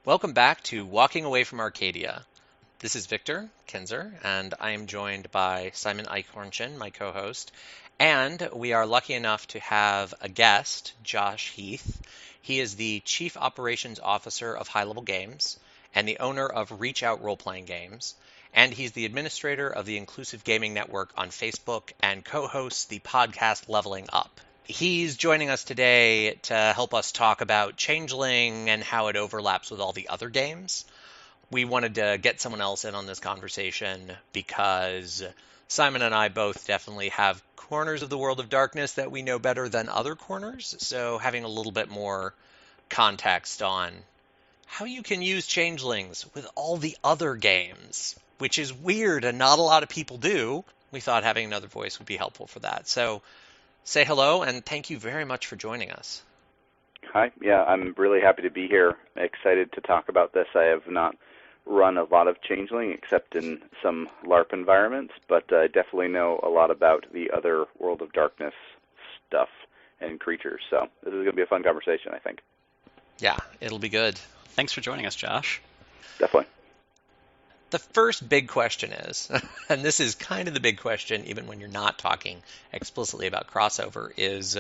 Welcome back to Walking Away from Arcadia. This is Victor Kinzer, and I am joined by Simon Eichhornchen, my co-host, and we are lucky enough to have a guest, Josh Heath. He is the Chief Operations Officer of High Level Games and the owner of Reach Out Role-Playing Games, and he's the administrator of the Inclusive Gaming Network on Facebook and co-hosts the podcast Leveling Up. He's joining us today to help us talk about Changeling and how it overlaps with all the other games. We wanted to get someone else in on this conversation because Simon and I both definitely have corners of the world of darkness that we know better than other corners. So having a little bit more context on how you can use Changelings with all the other games, which is weird and not a lot of people do, we thought having another voice would be helpful for that. So say hello, and thank you very much for joining us. Hi. Yeah, I'm really happy to be here. Excited to talk about this. I have not run a lot of Changeling except in some LARP environments, but I definitely know a lot about the other World of Darkness stuff and creatures. So this is going to be a fun conversation, I think. Yeah, it'll be good. Thanks for joining us, Josh. Definitely. The first big question is, and this is kind of the big question even when you're not talking explicitly about crossover, is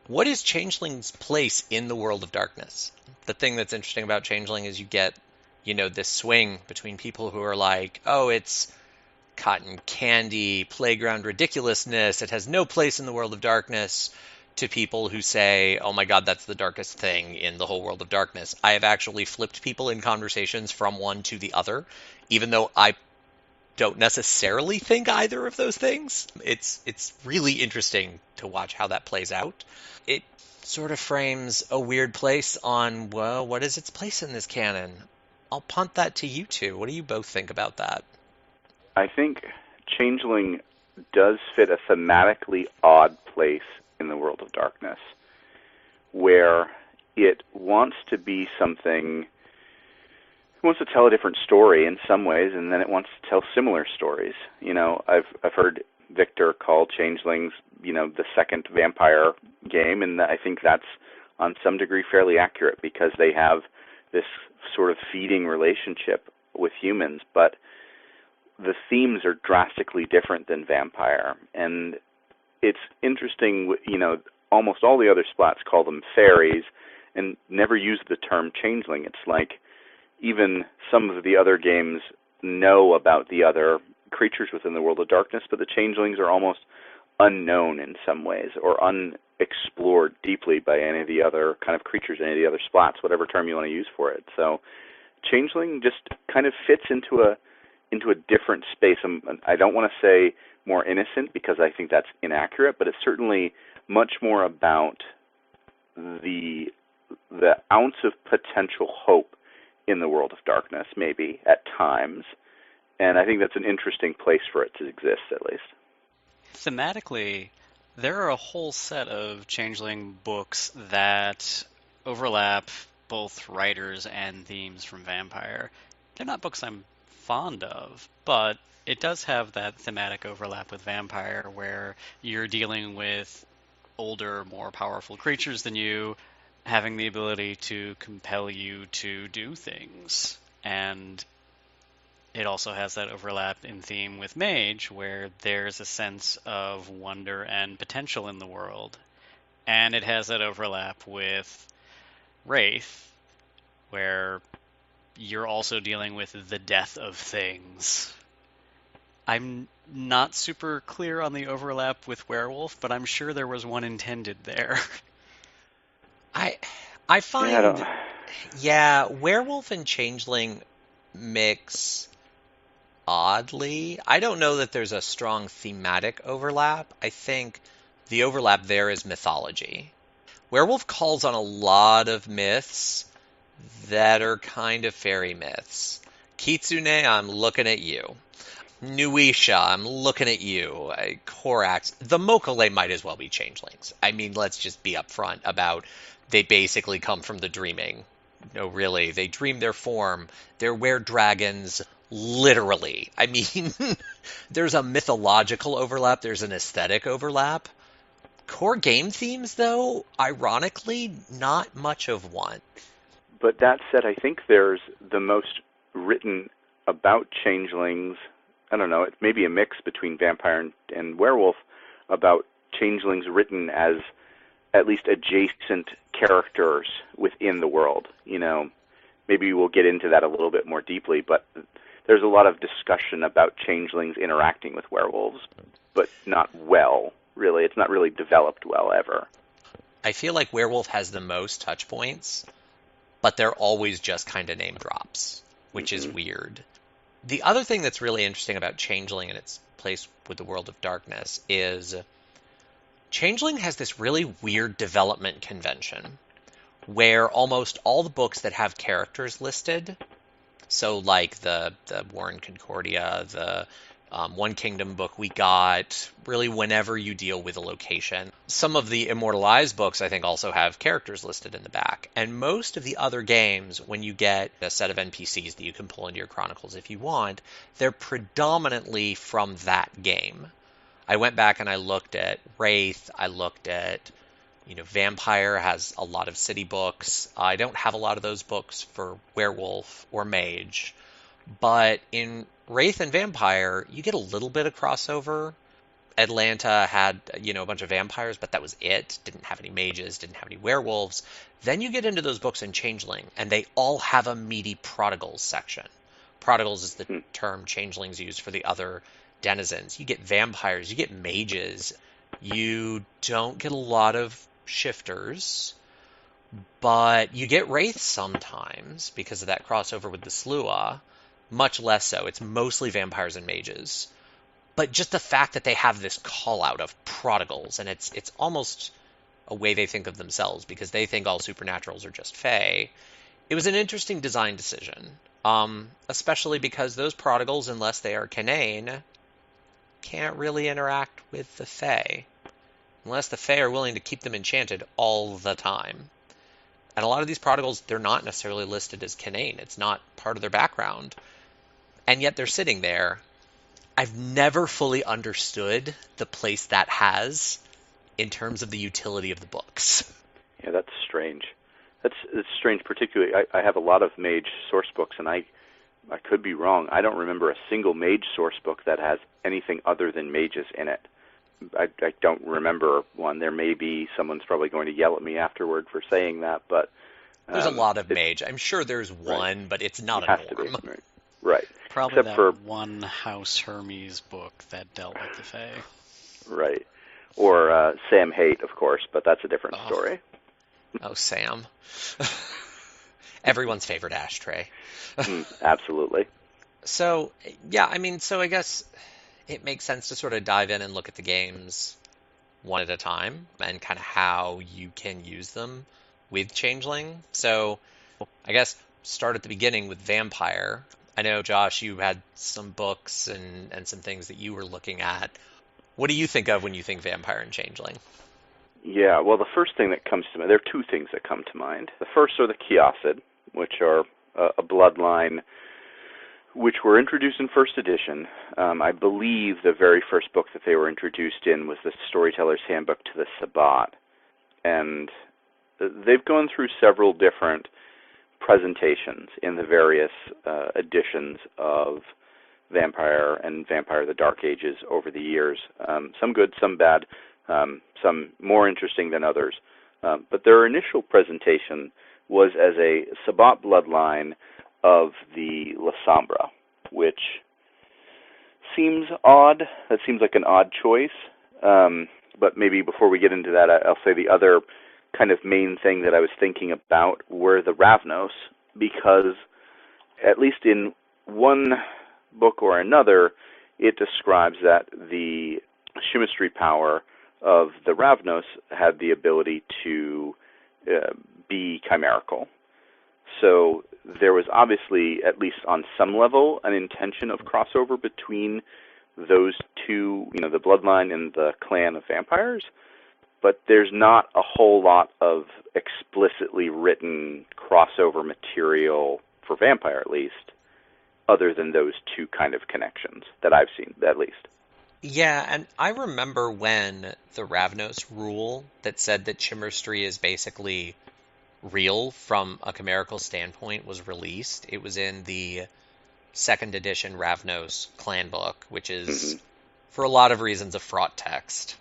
what is Changeling's place in the World of Darkness? The thing that's interesting about Changeling is you get, this swing between people who are like, oh, it's cotton candy, playground ridiculousness, it has no place in the World of Darkness, to people who say, oh my god, that's the darkest thing in the whole World of Darkness. I have actually flipped people in conversations from one to the other, even though I don't necessarily think either of those things. It's really interesting to watch how that plays out. It sort of frames a weird place on, well, what is its place in this canon? I'll punt that to you two. What do you both think about that? I think Changeling does fit a thematically odd place in the World of Darkness, where it wants to be something, it wants to tell a different story in some ways, and then it wants to tell similar stories. I've heard Victor call Changelings, the second vampire game, and I think that's on some degree fairly accurate because they have this sort of feeding relationship with humans, but the themes are drastically different than vampire. And it's interesting, almost all the other splats call them fairies and never use the term changeling. It's like even some of the other games know about the other creatures within the World of Darkness, but the changelings are almost unknown in some ways or unexplored deeply by any of the other kind of creatures, any of the other splats, whatever term you want to use for it. So changeling just kind of fits into a different space. I don't want to say more innocent because I think that's inaccurate, but it's certainly much more about the ounce of potential hope in the World of Darkness, maybe at times, and I think that's an interesting place for it to exist, at least. Thematically, there are a whole set of Changeling books that overlap both writers and themes from Vampire. They're not books I'm fond of, but it does have that thematic overlap with Vampire where you're dealing with older, more powerful creatures than you, having the ability to compel you to do things. And it also has that overlap in theme with Mage, where there's a sense of wonder and potential in the world. And it has that overlap with Wraith, where you're also dealing with the death of things. I'm not super clear on the overlap with Werewolf, but I'm sure there was one intended there. I find, Werewolf and Changeling mix oddly. I don't know that there's a strong thematic overlap. I think the overlap there is mythology. Werewolf calls on a lot of myths that are kind of fairy myths. Kitsune, I'm looking at you. Nuisha, I'm looking at you. Korax. The Mokale might as well be changelings. I mean, let's just be upfront about they basically come from the dreaming. No, really. They dream their form. They're were-dragons, literally. I mean, there's a mythological overlap. There's an aesthetic overlap. Core game themes, though, ironically, not much of one. But that said, I think there's the most written about changelings. I don't know, it may be a mix between vampire and werewolf, about changelings written as at least adjacent characters within the world. Maybe we'll get into that a little bit more deeply, but there's a lot of discussion about changelings interacting with werewolves, but not well, really. It's not really developed well ever. I feel like werewolf has the most touch points, but they're always just kind of name drops, which is weird. The other thing that's really interesting about Changeling and its place with the world of darkness is Changeling has this really weird development convention where almost all the books that have characters listed, so like the War in Concordia, the One Kingdom book we got, really whenever you deal with a location. Some of the Immortalized books, I think, also have characters listed in the back. And most of the other games, when you get a set of NPCs that you can pull into your chronicles if you want, they're predominantly from that game. I went back and I looked at Wraith, I looked at Vampire has a lot of city books. I don't have a lot of those books for Werewolf or Mage. But in Wraith and Vampire, you get a little bit of crossover. Atlanta had, a bunch of vampires, but that was it. Didn't have any mages, didn't have any werewolves. Then you get into those books in Changeling, and they all have a meaty prodigals section. Prodigals is the term Changelings use for the other denizens. You get vampires, you get mages. You don't get a lot of shifters, but you get wraiths sometimes because of that crossover with the Slua. Much less so. It's mostly vampires and mages. But just the fact that they have this call-out of prodigals, and it's almost a way they think of themselves, because they think all supernaturals are just fae. It was an interesting design decision, especially because those prodigals, unless they are Canaan, can't really interact with the fae, unless the fae are willing to keep them enchanted all the time. And a lot of these prodigals, they're not necessarily listed as Canaan. It's not part of their background. And yet they're sitting there. I've never fully understood the place that has in terms of the utility of the books. Yeah, that's strange. It's strange, particularly. I have a lot of mage source books, and I could be wrong. I don't remember a single mage source book that has anything other than mages in it. I don't remember one. There may be. Someone's probably going to yell at me afterward for saying that, but there's a lot of mage. I'm sure there's one, but it's not a norm. Right. Probably except for one House Hermes book that dealt with the fae. Right. Or Sam Haight, of course, but that's a different story. Oh, Sam. Everyone's favorite ashtray. Absolutely. So, yeah, I guess it makes sense to sort of dive in and look at the games one at a time and kind of how you can use them with Changeling. So, I guess start at the beginning with Vampire. I know, Josh, you had some books and some things that you were looking at. What do you think of when you think Vampire and Changeling? Yeah, well, the first thing that comes to mind, there are two things that come to mind. The first are the Chiasid, which are a bloodline which were introduced in first edition. I believe the very first book that they were introduced in was the Storyteller's Handbook to the Sabbat. And they've gone through several different presentations in the various editions of Vampire and Vampire the Dark Ages over the years. Some good, some bad, some more interesting than others. But their initial presentation was as a Sabbat bloodline of the La Sombra, which seems odd. That seems like an odd choice. But maybe before we get into that, I'll say the other kind of main thing that I was thinking about were the Ravnos, because at least in one book or another, it describes that the chemistry power of the Ravnos had the ability to be chimerical. So there was obviously, at least on some level, an intention of crossover between those two, the bloodline and the clan of vampires, but there's not a whole lot of explicitly written crossover material for Vampire, at least, other than those two kind of connections that I've seen, at least. Yeah, and I remember when the Ravnos rule that said that chemistry is basically real from a chimerical standpoint was released, it was in the second edition Ravnos clan book, which is, for a lot of reasons, a fraught text.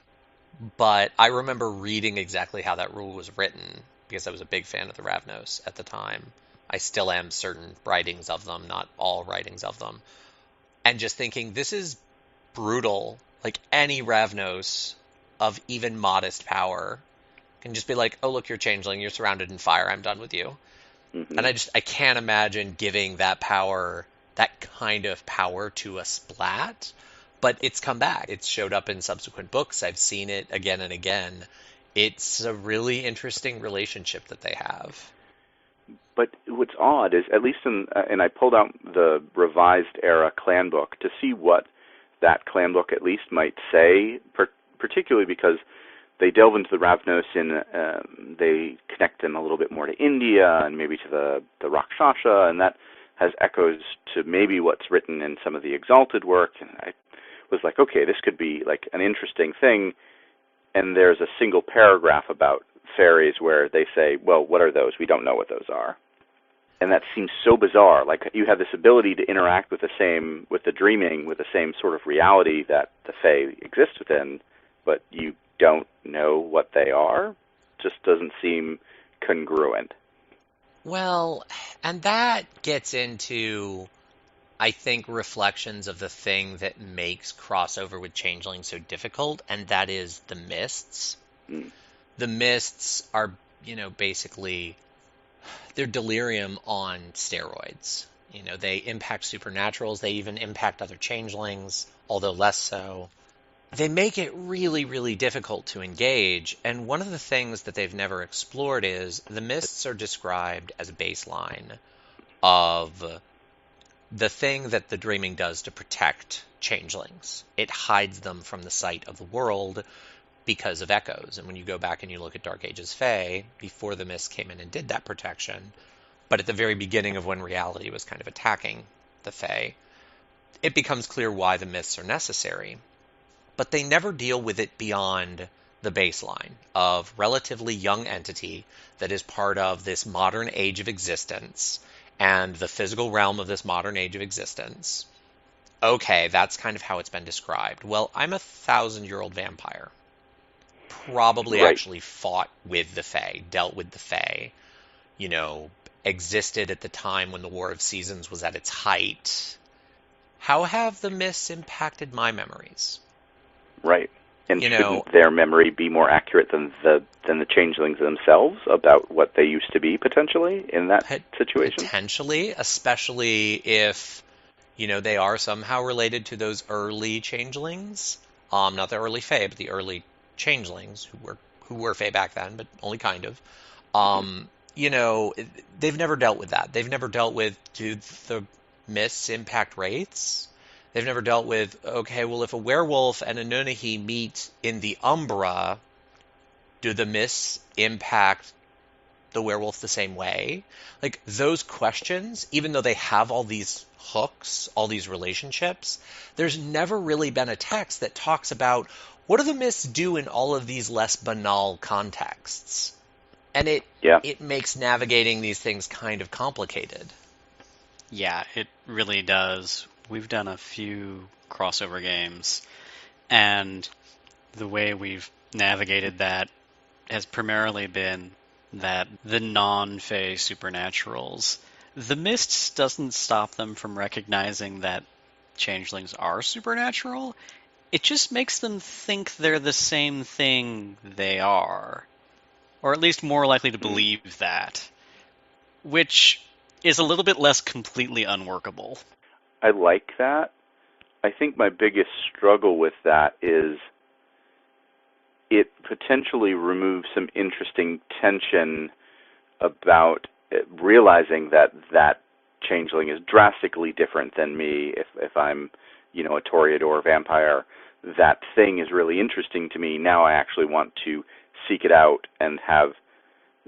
But I remember reading exactly how that rule was written because I was a big fan of the Ravnos at the time. I still am certain writings of them, not all writings of them. And just thinking, this is brutal. Like, any Ravnos of even modest power can just be like, oh, look, you're changeling, you're surrounded in fire, I'm done with you. And I can't imagine giving that power, that kind of power to a splat. But it's come back. It's showed up in subsequent books. I've seen it again and again. It's a really interesting relationship that they have. But what's odd is, at least and I pulled out the revised era clan book to see what that clan book at least might say, particularly because they delve into the Ravnos and they connect them a little bit more to India and maybe to the Rakshasa, and that has echoes to maybe what's written in some of the Exalted work. And I was like, okay, this could be like an interesting thing. And there's a single paragraph about fairies where they say, well, what are those? We don't know what those are. And that seems so bizarre. Like, you have this ability to interact with the dreaming, with the same sort of reality that the Fae exists within, but you don't know what they are. Just doesn't seem congruent. Well, and that gets into, I think, reflections of the thing that makes crossover with Changeling so difficult, and that is the mists. The mists are, basically, they're delirium on steroids. They impact supernaturals, they even impact other changelings, although less so. They make it really, really difficult to engage, and one of the things that they've never explored is the mists are described as a baseline of the thing that the dreaming does to protect changelings. It hides them from the sight of the world because of echoes. And when you go back and you look at Dark Ages Fae, before the mist came in and did that protection, but at the very beginning of when reality was kind of attacking the Fae, it becomes clear why the mists are necessary. But they never deal with it beyond the baseline of relatively young entity that is part of this modern age of existence and the physical realm of this modern age of existence. Okay, that's kind of how it's been described. Well, I'm a 1,000-year-old vampire. Probably actually fought with the Fae, dealt with the Fae, existed at the time when the War of Seasons was at its height. How have the mists impacted my memories? Right. And shouldn't their memory be more accurate than the changelings themselves about what they used to be, potentially, in that situation? Potentially, especially if, they are somehow related to those early changelings. Not the early Fae, but the early changelings who were Fae back then, but only kind of. They've never dealt with that. They've never dealt with, do the mists impact wraiths? They've never dealt with, okay, well, if a werewolf and a Nunnehi meet in the Umbra, do the mists impact the werewolf the same way? Like, those questions, even though they have all these hooks, all these relationships, there's never really been a text that talks about what do the mists do in all of these less banal contexts? And it makes navigating these things kind of complicated. Yeah, it really does. We've done a few crossover games, and the way we've navigated that has primarily been that the non-Fae supernaturals, the mists doesn't stop them from recognizing that changelings are supernatural. It just makes them think they're the same thing they are, or at least more likely to believe that, which is a little bit less completely unworkable. I like that. I think my biggest struggle with that is it potentially removes some interesting tension about realizing that changeling is drastically different than me. If I'm, a Toreador vampire, that thing is really interesting to me. Now I actually want to seek it out and have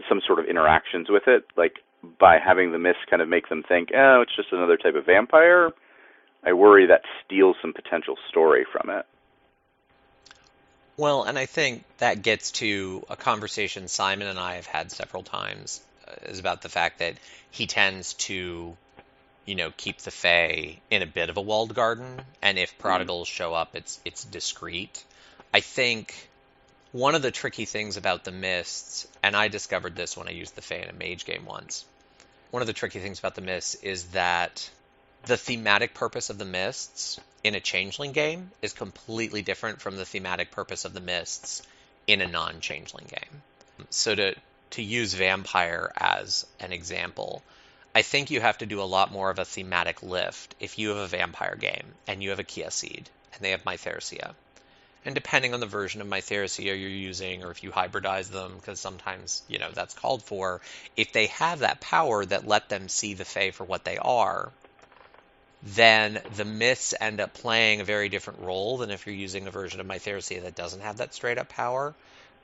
some sort of interactions with it. Like, by having the mist kind of make them think, oh, it's just another type of vampire, I worry that steals some potential story from it. Well, and I think that gets to a conversation Simon and I have had several times is about the fact that he tends to, keep the Fae in a bit of a walled garden, and if prodigals show up, it's discreet. I think one of the tricky things about the Mists, and I discovered this when I used the Fae in a Mage game once, one of the tricky things about the Mists is that the thematic purpose of the Mists in a Changeling game is completely different from the thematic purpose of the Mists in a non-Changeling game. So to use Vampire as an example, I think you have to do a lot more of a thematic lift if you have a Vampire game and you have a Kia Seed and they have Mythersia. And depending on the version of Mythersia you're using, or if you hybridize them, because sometimes, that's called for, if they have that power that let them see the Fae for what they are, then the myths end up playing a very different role than if you're using a version of Mythersia that doesn't have that straight-up power,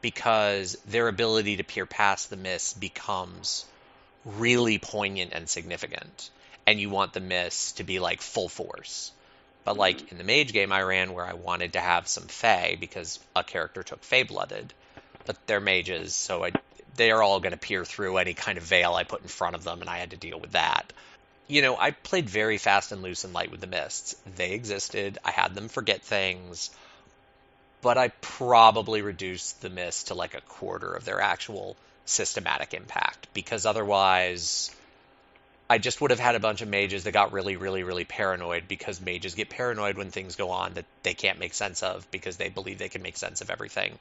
because their ability to peer past the myths becomes really poignant and significant, and you want the myths to be like full force. But like in the Mage game I ran, where I wanted to have some Fae because a character took Fae-blooded, but they're mages, so they are all going to peer through any kind of veil I put in front of them, and I had to deal with that. I played very fast and loose and light with the Mists. They existed. I had them forget things, but I probably reduced the Mists to like a quarter of their actual systematic impact, because otherwise I just would have had a bunch of mages that got really, really, really paranoid, because mages get paranoid when things go on that they can't make sense of because they believe they can make sense of everything.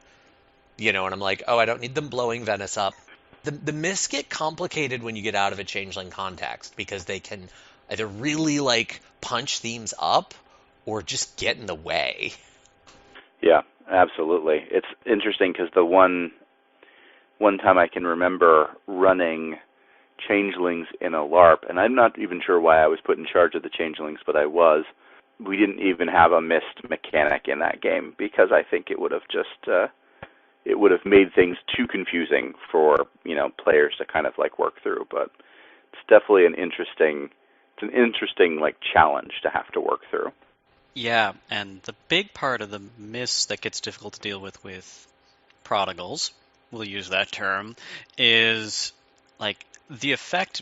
And I'm like, oh, I don't need them blowing Venice up. The myths get complicated when you get out of a Changeling context, because they can either really like punch themes up or just get in the way. Yeah, absolutely. It's interesting because the one time I can remember running Changelings in a LARP, and I'm not even sure why I was put in charge of the Changelings, but I was. We didn't even have a mist mechanic in that game, because I think it would have made things too confusing for players to kind of like work through. But it's definitely an interesting like challenge to have to work through. Yeah, and the big part of the miss that gets difficult to deal with prodigals, we'll use that term, is like the effect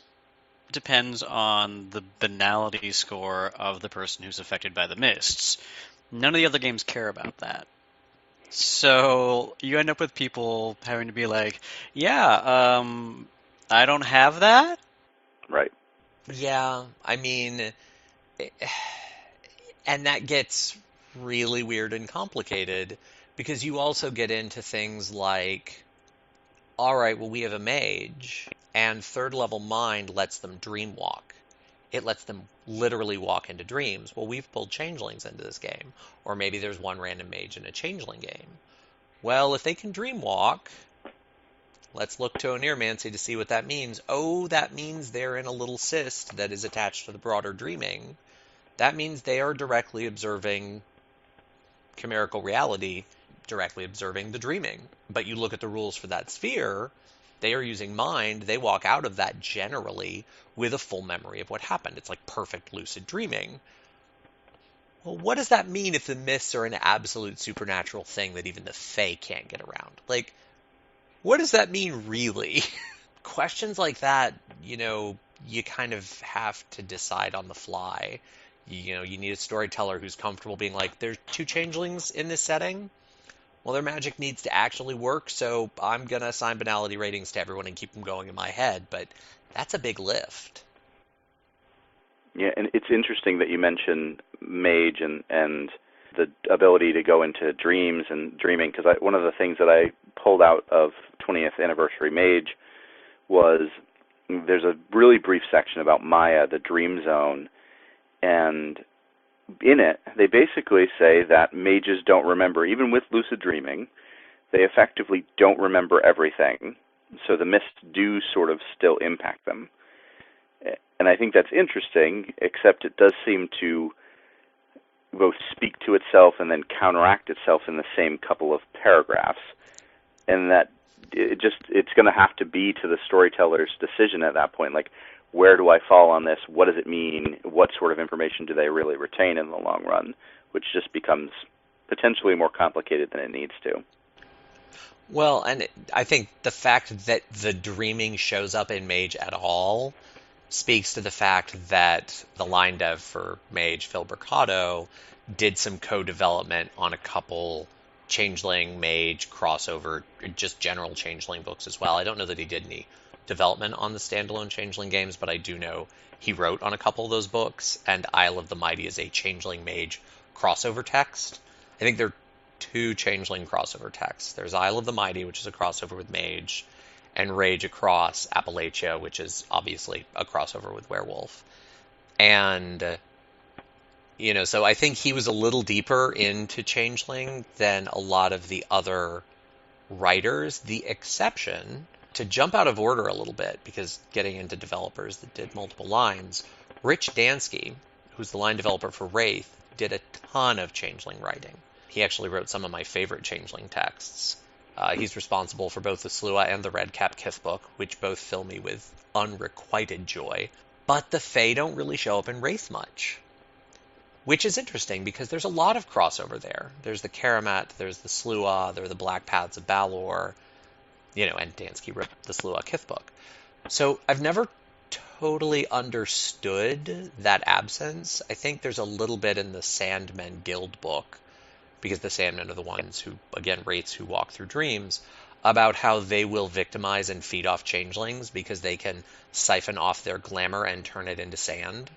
depends on the banality score of the person who's affected by the mists. None of the other games care about that. So you end up with people having to be like, yeah, I don't have that? Right. Yeah, I mean, and that gets really weird and complicated, because you also get into things like, all right, well, we have a mage, and third level mind lets them dream walk. It lets them literally walk into dreams. Well, we've pulled changelings into this game. Or maybe there's one random mage in a changeling game. Well, if they can dream walk, let's look to Oneiromancy to see what that means. Oh, that means they're in a little cyst that is attached to the broader dreaming. That means they are directly observing chimerical reality, directly observing the dreaming. But you look at the rules for that sphere, they are using mind. They walk out of that generally with a full memory of what happened. It's like perfect lucid dreaming. Well, what does that mean if the myths are an absolute supernatural thing that even the Fae can't get around? Like, what does that mean really? Questions like that, you kind of have to decide on the fly. You need a storyteller who's comfortable being like, there's two changelings in this setting. Well, their magic needs to actually work, so I'm going to assign banality ratings to everyone and keep them going in my head, but that's a big lift. Yeah, and it's interesting that you mention Mage and the ability to go into dreams and dreaming, because one of the things that I pulled out of 20th Anniversary Mage was there's a really brief section about Maya, the dream zone, and in it, they basically say that mages don't remember, even with lucid dreaming, they effectively don't remember everything, so the mists do sort of still impact them. And I think that's interesting, except it does seem to both speak to itself and then counteract itself in the same couple of paragraphs, and that it's going to have to be to the storyteller's decision at that point, like, where do I fall on this? What does it mean? What sort of information do they really retain in the long run? Which just becomes potentially more complicated than it needs to. Well, and I think the fact that the dreaming shows up in Mage at all speaks to the fact that the line dev for Mage, Phil Mercado, did some co-development on a couple Changeling, Mage, crossover, just general Changeling books as well. I don't know that he did any development on the standalone Changeling games, but I do know he wrote on a couple of those books, and Isle of the Mighty is a Changeling Mage crossover text. I think there are two Changeling crossover texts. There's Isle of the Mighty, which is a crossover with Mage, and Rage Across Appalachia, which is obviously a crossover with Werewolf. And, so I think he was a little deeper into Changeling than a lot of the other writers. The exception, to jump out of order a little bit, because getting into developers that did multiple lines, Rich Dansky, who's the line developer for Wraith, did a ton of Changeling writing. He actually wrote some of my favorite Changeling texts. He's responsible for both the Slua and the Redcap Guildbook, which both fill me with unrequited joy. But the Fae don't really show up in Wraith much, which is interesting because there's a lot of crossover there. There's the Karamat, there's the Slua, there are the Black Paths of Balor, and Dansky wrote the Slua Guildbook. So I've never totally understood that absence. I think there's a little bit in the Sandmen Guildbook, because the Sandmen are the ones who, again, wraiths who walk through dreams, about how they will victimize and feed off changelings because they can siphon off their glamour and turn it into sand.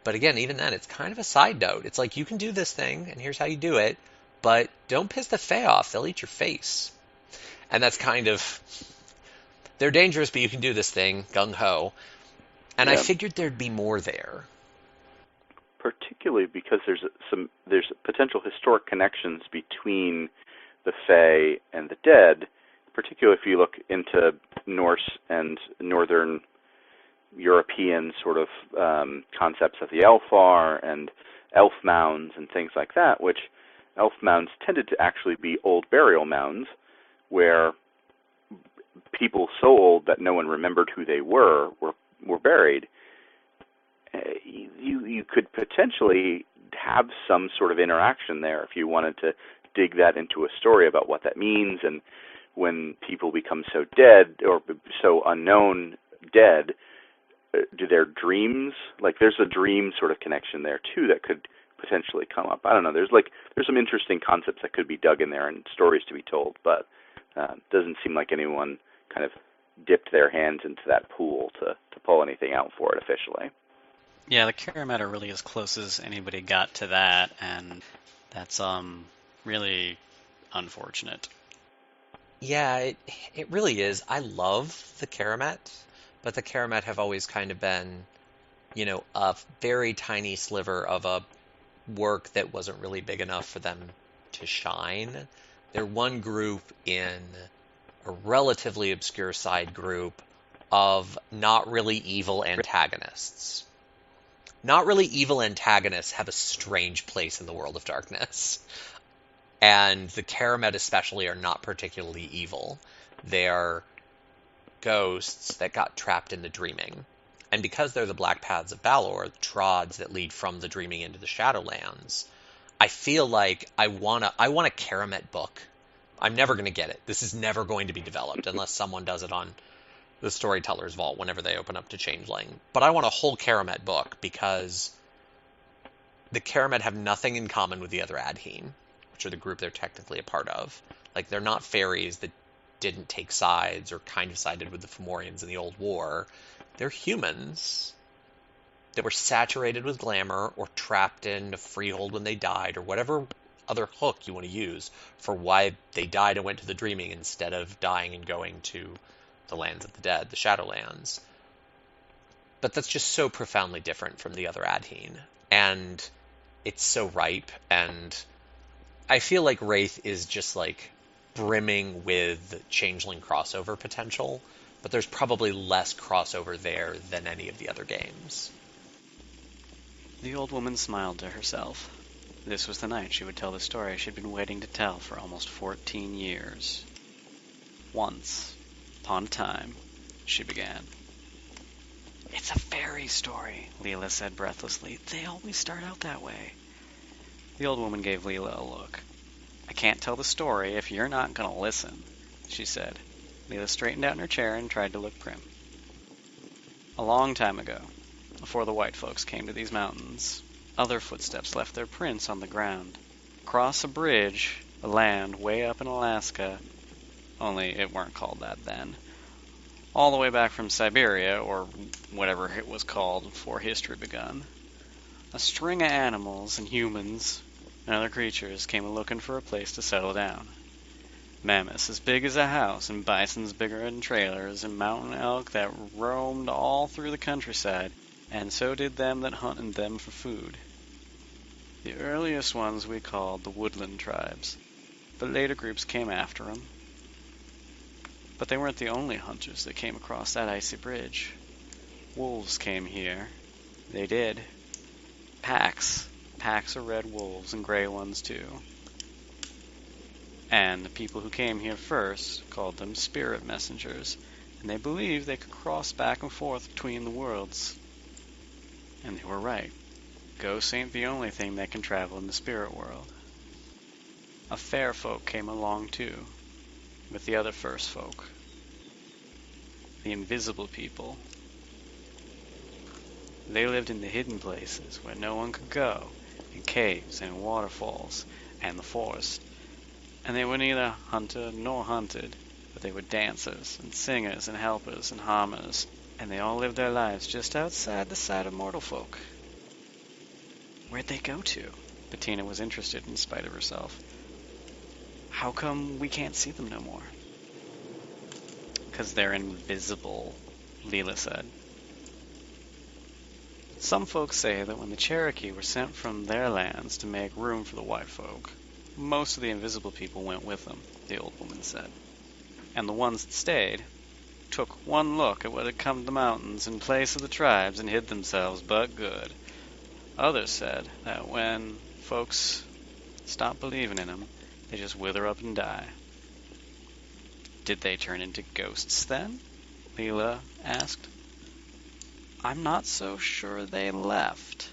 But again, even then, it's kind of a side note. It's like, you can do this thing, and here's how you do it, but don't piss the Fae off. They'll eat your face. And that's kind of... They're dangerous, but you can do this thing, gung-ho. And I figured there'd be more there. Particularly because there's potential historic connections between the Fae and the dead, particularly if you look into Norse and Northern European sort of concepts of the Elfar and elf mounds and things like that, which elf mounds tended to actually be old burial mounds where people so old that no one remembered who they were buried. You could potentially have some sort of interaction there if you wanted to dig that into a story about what that means, and when people become so dead or so unknown dead, do their dreams, there's a dream sort of connection there too that could potentially come up. I don't know. There's some interesting concepts that could be dug in there and stories to be told, but doesn't seem like anyone kind of dipped their hands into that pool to pull anything out for it officially. Yeah, the Karamat are really as close as anybody got to that, and that's really unfortunate. Yeah, it really is. I love the Karamat, but the Karamat have always kind of been, a very tiny sliver of a work that wasn't really big enough for them to shine. They're one group in a relatively obscure side group of not really evil antagonists. Not really evil antagonists have a strange place in the world of darkness. And the Karamet especially are not particularly evil. They are ghosts that got trapped in the dreaming. And because they're the Black Paths of Balor, the trods that lead from the dreaming into the Shadowlands, I feel like I want a Karamet book. I'm never going to get it. This is never going to be developed unless someone does it on the Storyteller's Vault whenever they open up to Changeling. But I want a whole Karamet book because the Karamet have nothing in common with the other Adheen, which are the group they're technically a part of. They're not fairies that didn't take sides or kind of sided with the Fomorians in the Old War. They're humans that were saturated with glamour or trapped in a freehold when they died, or whatever other hook you want to use for why they died and went to the dreaming instead of dying and going to the lands of the dead, the Shadowlands. But that's just so profoundly different from the other Adheen. And it's so ripe, and I feel like Wraith is just brimming with Changeling crossover potential, but there's probably less crossover there than any of the other games. The old woman smiled to herself. This was the night she would tell the story she'd been waiting to tell for almost 14 years. Once upon a time, she began. It's a fairy story, Leela said breathlessly. They always start out that way. The old woman gave Leela a look. I can't tell the story if you're not going to listen. she said. Leela straightened out in her chair and tried to look prim. A long time ago, before the white folks came to these mountains, other footsteps left their prints on the ground. Across a bridge, a land way up in Alaska, only it weren't called that then, all the way back from Siberia, or whatever it was called before history begun. A string of animals and humans and other creatures came looking for a place to settle down. Mammoths as big as a house, and bisons bigger than trailers, and mountain elk that roamed all through the countryside, and so did them that hunted them for food. The earliest ones we called the woodland tribes, but later groups came after them. But they weren't the only hunters that came across that icy bridge. Wolves came here. They did. Packs of red wolves and gray ones too. And the people who came here first called them spirit messengers, and they believed they could cross back and forth between the worlds. And they were right. Ghosts ain't the only thing that can travel in the spirit world. A fair folk came along too, with the other first folk. The invisible people. They lived in the hidden places where no one could go, in caves and waterfalls and the forest. And they were neither hunter nor hunted, but they were dancers and singers and helpers and harmers, and they all lived their lives just outside the sight of mortal folk. Where'd they go to? Bettina was interested in spite of herself. How come we can't see them no more? 'Cause they're invisible, Leela said. Some folks say that when the Cherokee were sent from their lands to make room for the white folk, most of the invisible people went with them, the old woman said. And the ones that stayed took one look at what had come to the mountains in place of the tribes and hid themselves but good. Others said that when folks stop believing in them, they just wither up and die. Did they turn into ghosts then? Leela asked. I'm not so sure they left.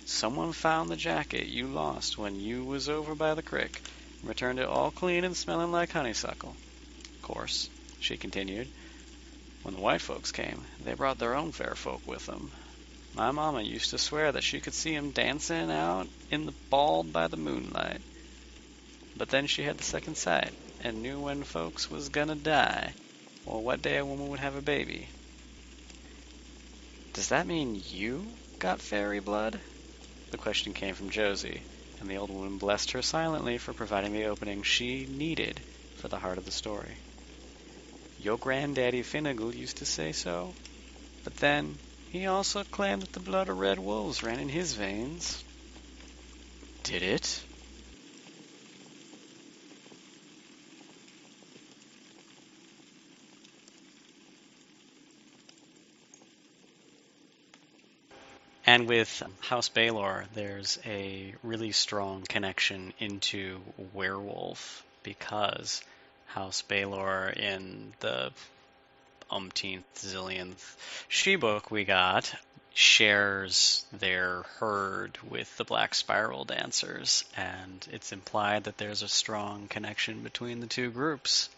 Someone found the jacket you lost when you was over by the crick and returned it all clean and smelling like honeysuckle. Of course, she continued, when the white folks came, they brought their own fair folk with them. My mama used to swear that she could see 'em dancing out in the bald by the moonlight. But then she had the second sight and knew when folks was gonna die, or what day a woman would have a baby. Does that mean you got fairy blood? The question came from Josie, and the old woman blessed her silently for providing the opening she needed for the heart of the story. Your granddaddy Finnegal used to say so, but then he also claimed that the blood of red wolves ran in his veins. Did it? And with House Baelor, there's a really strong connection into werewolf, because House Baelor in the umpteenth zillionth she-book we got shares their herd with the Black Spiral Dancers, and it's implied that there's a strong connection between the two groups.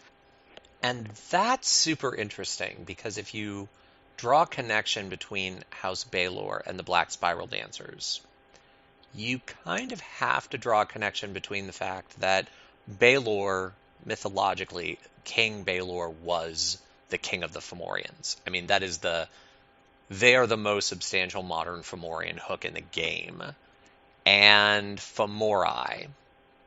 And that's super interesting, because if you draw a connection between House Baelor and the Black Spiral Dancers, you kind of have to draw a connection between the fact that Baelor, mythologically, King Baelor was the king of the Fomorians. I mean, they are the most substantial modern Fomorian hook in the game. And Fomori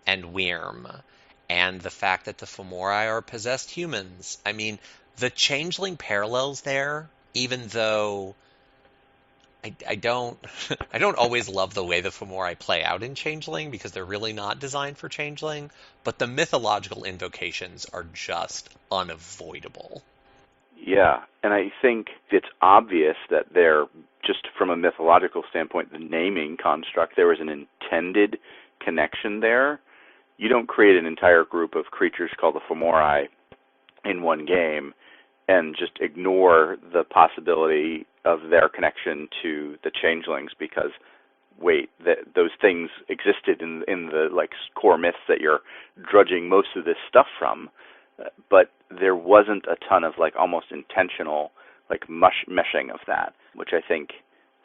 and Wyrm, and the fact that the Fomori are possessed humans. I mean, the Changeling parallels there, even though I don't I don't always love the way the Fomori play out in Changeling, because they're really not designed for Changeling, but the mythological invocations are just unavoidable. Yeah, and I think it's obvious that they're, just from a mythological standpoint, the naming construct, there was an intended connection there. You don't create an entire group of creatures called the Fomori in one game and just ignore the possibility of their connection to the Changelings, because those things existed in the core myths that you're drudging most of this stuff from. but there wasn't a ton of like almost intentional like meshing of that, which I think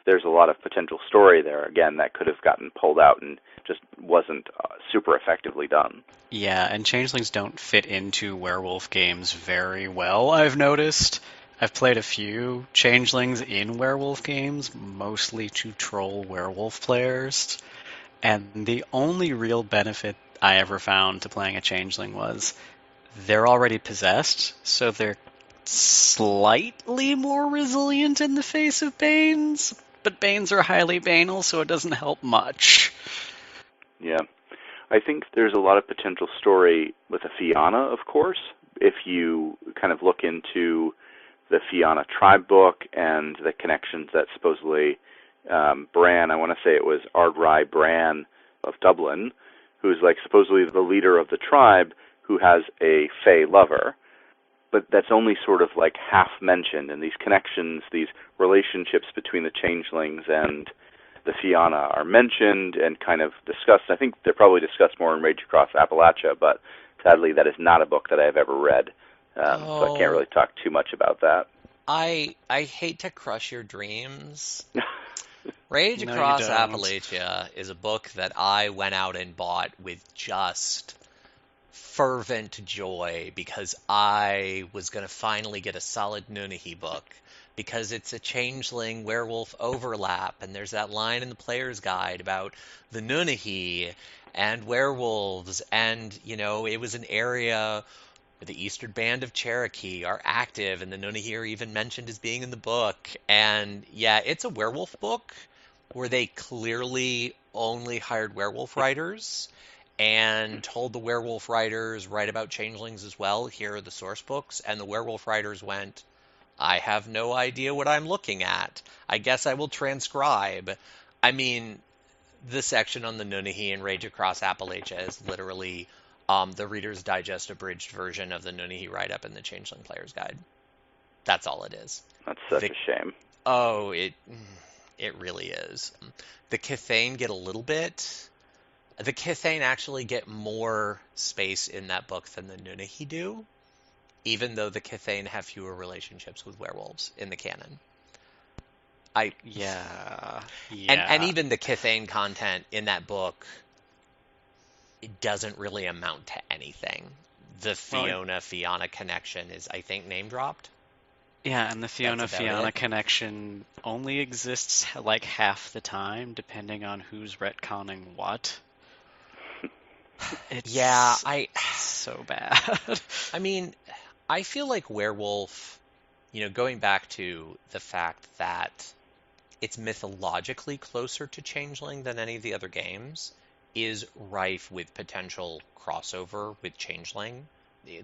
there's a lot of potential story there, again, that could have gotten pulled out and just wasn't super effectively done. Yeah, and changelings don't fit into werewolf games very well, I've noticed. I've played a few changelings in werewolf games, mostly to troll werewolf players, and the only real benefit I ever found to playing a changeling was they're already possessed, so they're slightly more resilient in the face of banes, but banes are highly banal, so it doesn't help much. Yeah. I think there's a lot of potential story with a Fianna, of course, if you kind of look into the Fianna tribe book and the connections that supposedly Bran, I want to say it was Ardrai Bran of Dublin, who's like supposedly the leader of the tribe who has a Fey lover. But that's only sort of like half mentioned, and these connections, these relationships between the changelings and the Fianna are mentioned and kind of discussed. I think they're probably discussed more in Mage Across Appalachia, but sadly that is not a book that I've ever read, so I can't really talk too much about that. I hate to crush your dreams. Rage No, Across you don't. Appalachia is a book that I went out and bought with just fervent joy because I was going to finally get a solid Nunnehi book because it's a changeling werewolf overlap, and there's that line in the player's guide about the Nunnehi and werewolves, and it was an area where the Eastern Band of Cherokee are active, and the Nunnehi are even mentioned as being in the book. And yeah, it's a werewolf book where they clearly only hired werewolf writers and told the werewolf writers, write about changelings as well. Here are the source books. And the werewolf writers went, I have no idea what I'm looking at. I guess I will transcribe. I mean, the section on the Nunnehi and Rage Across Appalachia is literally the Reader's Digest abridged version of the Nunnehi write-up in the Changeling Player's Guide. That's all it is. That's such a shame. Oh, it really is. The Kithane get a little bit. The Kithane actually get more space in that book than the Nunnehi do, even though the Kithane have fewer relationships with werewolves in the canon. Yeah. And even the Kithane content in that book, it doesn't really amount to anything. The Fianna connection is, I think, name dropped. Yeah, and the Fianna connection only exists like half the time, depending on who's retconning what. It's so bad. I mean, I feel like Werewolf, going back to the fact that it's mythologically closer to Changeling than any of the other games, is rife with potential crossover with Changeling.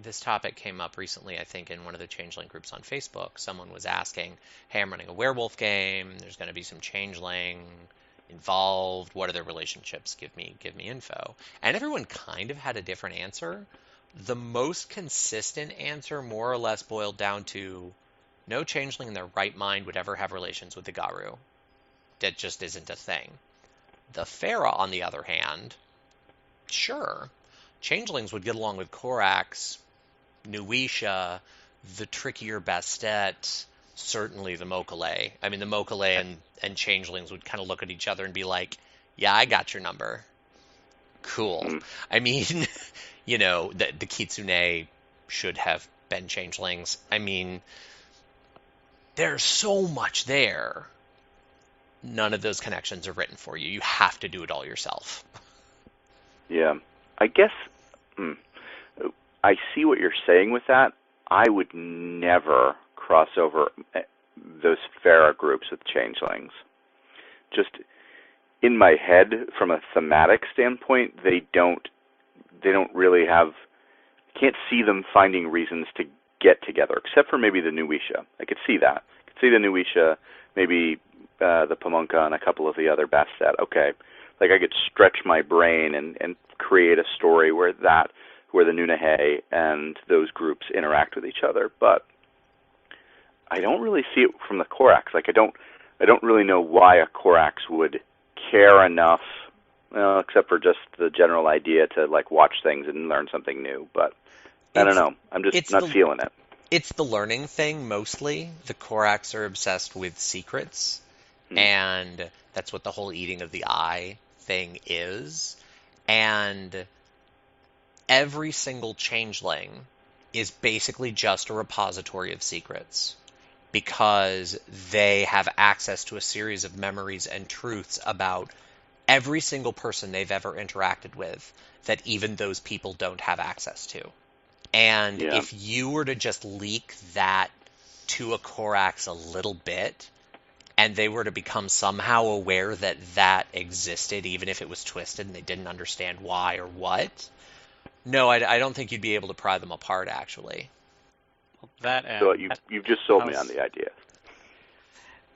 This topic came up recently, I think, in one of the Changeling groups on Facebook. Someone was asking, hey, I'm running a werewolf game, there's going to be some Changeling involved, what are their relationships, give me info. And everyone kind of had a different answer. The most consistent answer more or less boiled down to no changeling in their right mind would ever have relations with the Garu. That just isn't a thing. The Farah, on the other hand, sure, changelings would get along with Korax, Nuisha, the trickier Bastet, certainly the Mokale. I mean, the Mokale and changelings would kind of look at each other and be like, yeah, I got your number. Cool. I mean, the Kitsune should have been changelings. I mean, there's so much there. None of those connections are written for you. You have to do it all yourself. Yeah. I guess I see what you're saying with that. I would never cross over those Farah groups with changelings. Just in my head, from a thematic standpoint, they don't really have. I can't see them finding reasons to get together, except for maybe the Nuisha. I could see that. I could see the Nuisha, maybe the Pamunka, and a couple of the other Bastet. Okay, like I could stretch my brain and create a story where the Nunnehi and those groups interact with each other, but I don't really see it from the Korax. Like I don't really know why a Korax would care enough, except for just the general idea to like watch things and learn something new. But I don't know. I'm just not feeling it. It's the learning thing mostly. The Koraks are obsessed with secrets, and that's what the whole eating of the eye thing is. And every single changeling is basically just a repository of secrets because they have access to a series of memories and truths about every single person they've ever interacted with that even those people don't have access to. And if you were to just leak that to a Corax a little bit, and they were to become somehow aware that that existed, even if it was twisted and they didn't understand why or what, no, I don't think you'd be able to pry them apart, actually. That and so you've just sold me on the idea.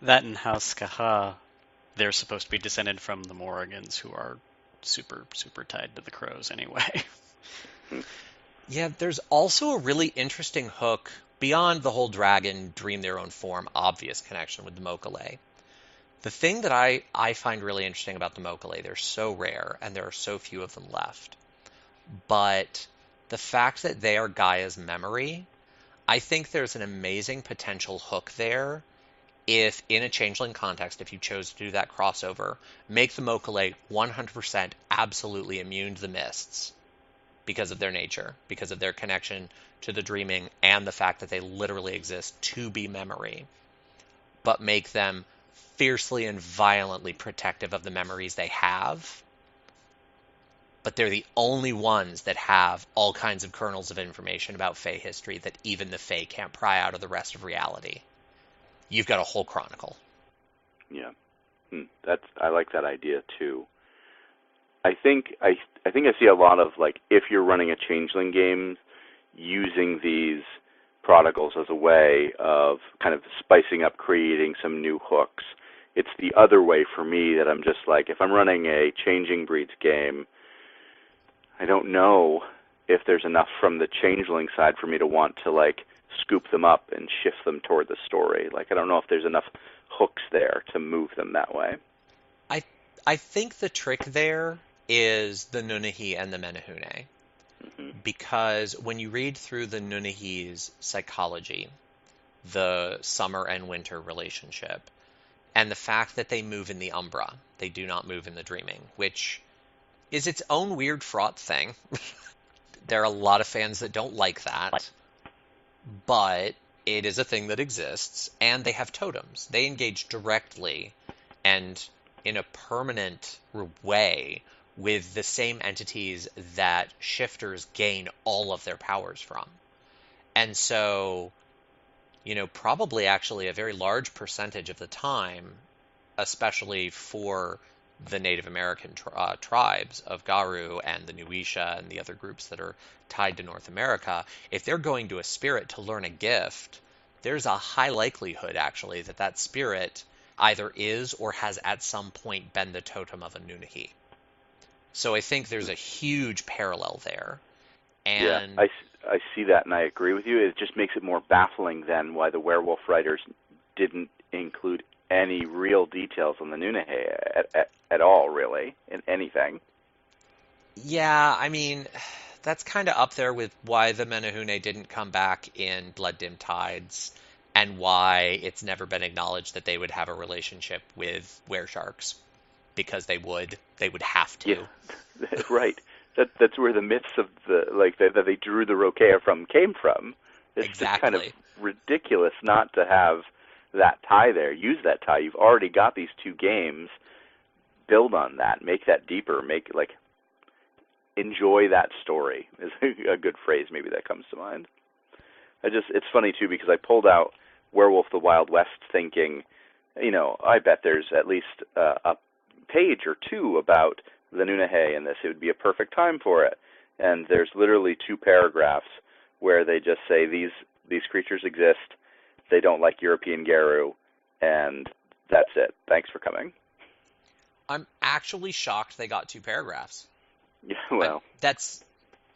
That and House Kaha, they're supposed to be descended from the Morrigans, who are super, super tied to the Crows anyway. Yeah, there's also a really interesting hook beyond the whole dragon dream their own form obvious connection with the Mokale. The thing that I find really interesting about the Mokale, they're so rare and there are so few of them left. But the fact that they are Gaia's memory, I think there's an amazing potential hook there if, in a changeling context, if you chose to do that crossover, make the Mokale 100% absolutely immune to the mists because of their nature, because of their connection to the dreaming, and the fact that they literally exist to be memory, but make them fiercely and violently protective of the memories they have. But they're the only ones that have all kinds of kernels of information about Fae history that even the Fae can't pry out of the rest of reality. You've got a whole chronicle. Yeah, I like that idea too. I think I see a lot of, like, if you're running a changeling game, using these prodigals as a way of kind of spicing up, creating some new hooks. It's the other way for me that I'm just like, if I'm running a changing breeds game, I don't know if there's enough from the changeling side for me to want to, like, scoop them up and shift them toward the story. Like, I don't know if there's enough hooks there to move them that way. I think the trick there is the Nunnehi and the Menehune. Because when you read through the Nunnehi's psychology, the summer and winter relationship, and the fact that they move in the Umbra, they do not move in the dreaming, which is its own weird fraught thing. There are a lot of fans that don't like that, but it is a thing that exists, and they have totems. They engage directly and in a permanent way with the same entities that shifters gain all of their powers from. And so, probably actually a very large percentage of the time, especially for the Native American tribes of Garu and the Nuisha and the other groups that are tied to North America, if they're going to a spirit to learn a gift, there's a high likelihood actually that spirit either is or has at some point been the totem of a Nunnehi. So I think there's a huge parallel there. And yeah, I see that, and I agree with you. It just makes it more baffling than why the werewolf writers didn't include any real details on the Nunnehi at all, really, in anything. Yeah, I mean, that's kind of up there with why the Menehune didn't come back in Blood Dim Tides, and why it's never been acknowledged that they would have a relationship with weresharks, because they would have to. Yeah, right. That's where the myths of that they drew the Rokea from came from. It's exactly. Just kind of ridiculous not to have that tie there. Use that tie. You've already got these two games. Build on that. Make that deeper. Enjoy that story is a good phrase maybe that comes to mind. It's funny too because I pulled out Werewolf the Wild West thinking, I bet there's at least a page or two about the Nunnehi in this. It would be a perfect time for it. And there's literally 2 paragraphs where they just say these creatures exist, they don't like European Garu, and that's it. Thanks for coming. I'm actually shocked they got 2 paragraphs. Yeah, well.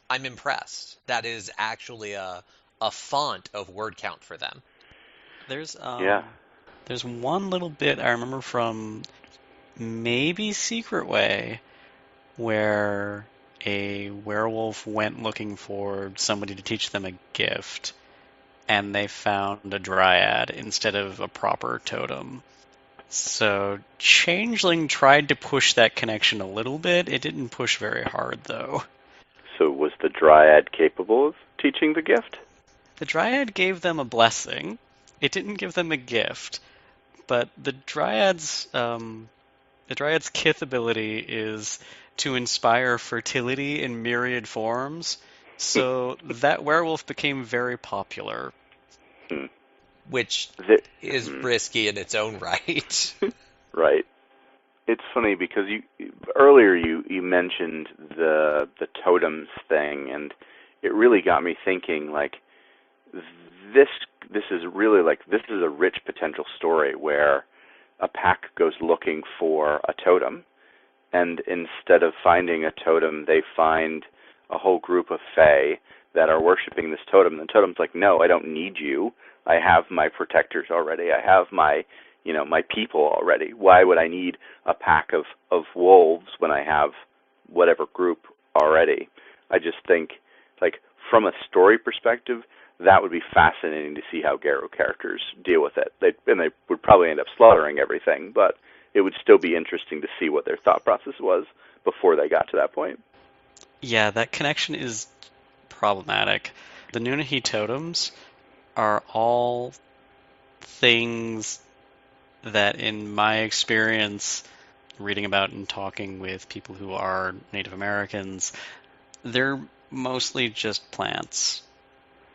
I'm impressed. That is actually a font of word count for them. There's one little bit I remember from maybe Secret Way where a werewolf went looking for somebody to teach them a gift, and they found a dryad instead of a proper totem. So Changeling tried to push that connection a little bit. It didn't push very hard, though. So was the dryad capable of teaching the gift? The dryad gave them a blessing. It didn't give them a gift, but the dryad's kith ability is to inspire fertility in myriad forms. So that werewolf became very popular. Which is risky in its own right. Right. It's funny because earlier you mentioned the totems thing, and it really got me thinking, like, this is really, like, this is a rich potential story where a pack goes looking for a totem, and instead of finding a totem, they find a whole group of fae that are worshiping this totem, and the totem's like, no, I don't need you. I have my protectors already. I have my people already. Why would I need a pack of wolves when I have whatever group already? I just think, like, from a story perspective, that would be fascinating to see how Garou characters deal with it. They would probably end up slaughtering everything, but it would still be interesting to see what their thought process was before they got to that point. Yeah, that connection is problematic. The Nunnehi totems are all things that, in my experience, reading about and talking with people who are Native Americans, they're mostly just plants,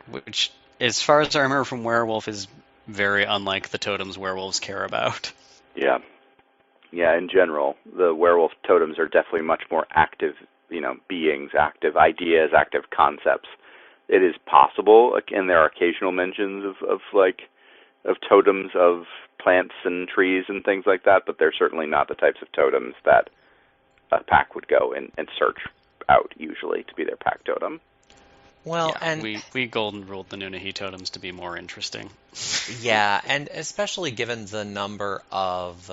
which, as far as I remember from Werewolf, is very unlike the totems werewolves care about. Yeah. Yeah, in general, the werewolf totems are definitely much more active, beings, active ideas, active concepts. It is possible, and there are occasional mentions of totems of plants and trees and things like that, but they're certainly not the types of totems that a pack would go and search out, usually, to be their pack totem. Well, yeah, and we golden ruled the Nunnehi totems to be more interesting. Yeah, and especially given the number of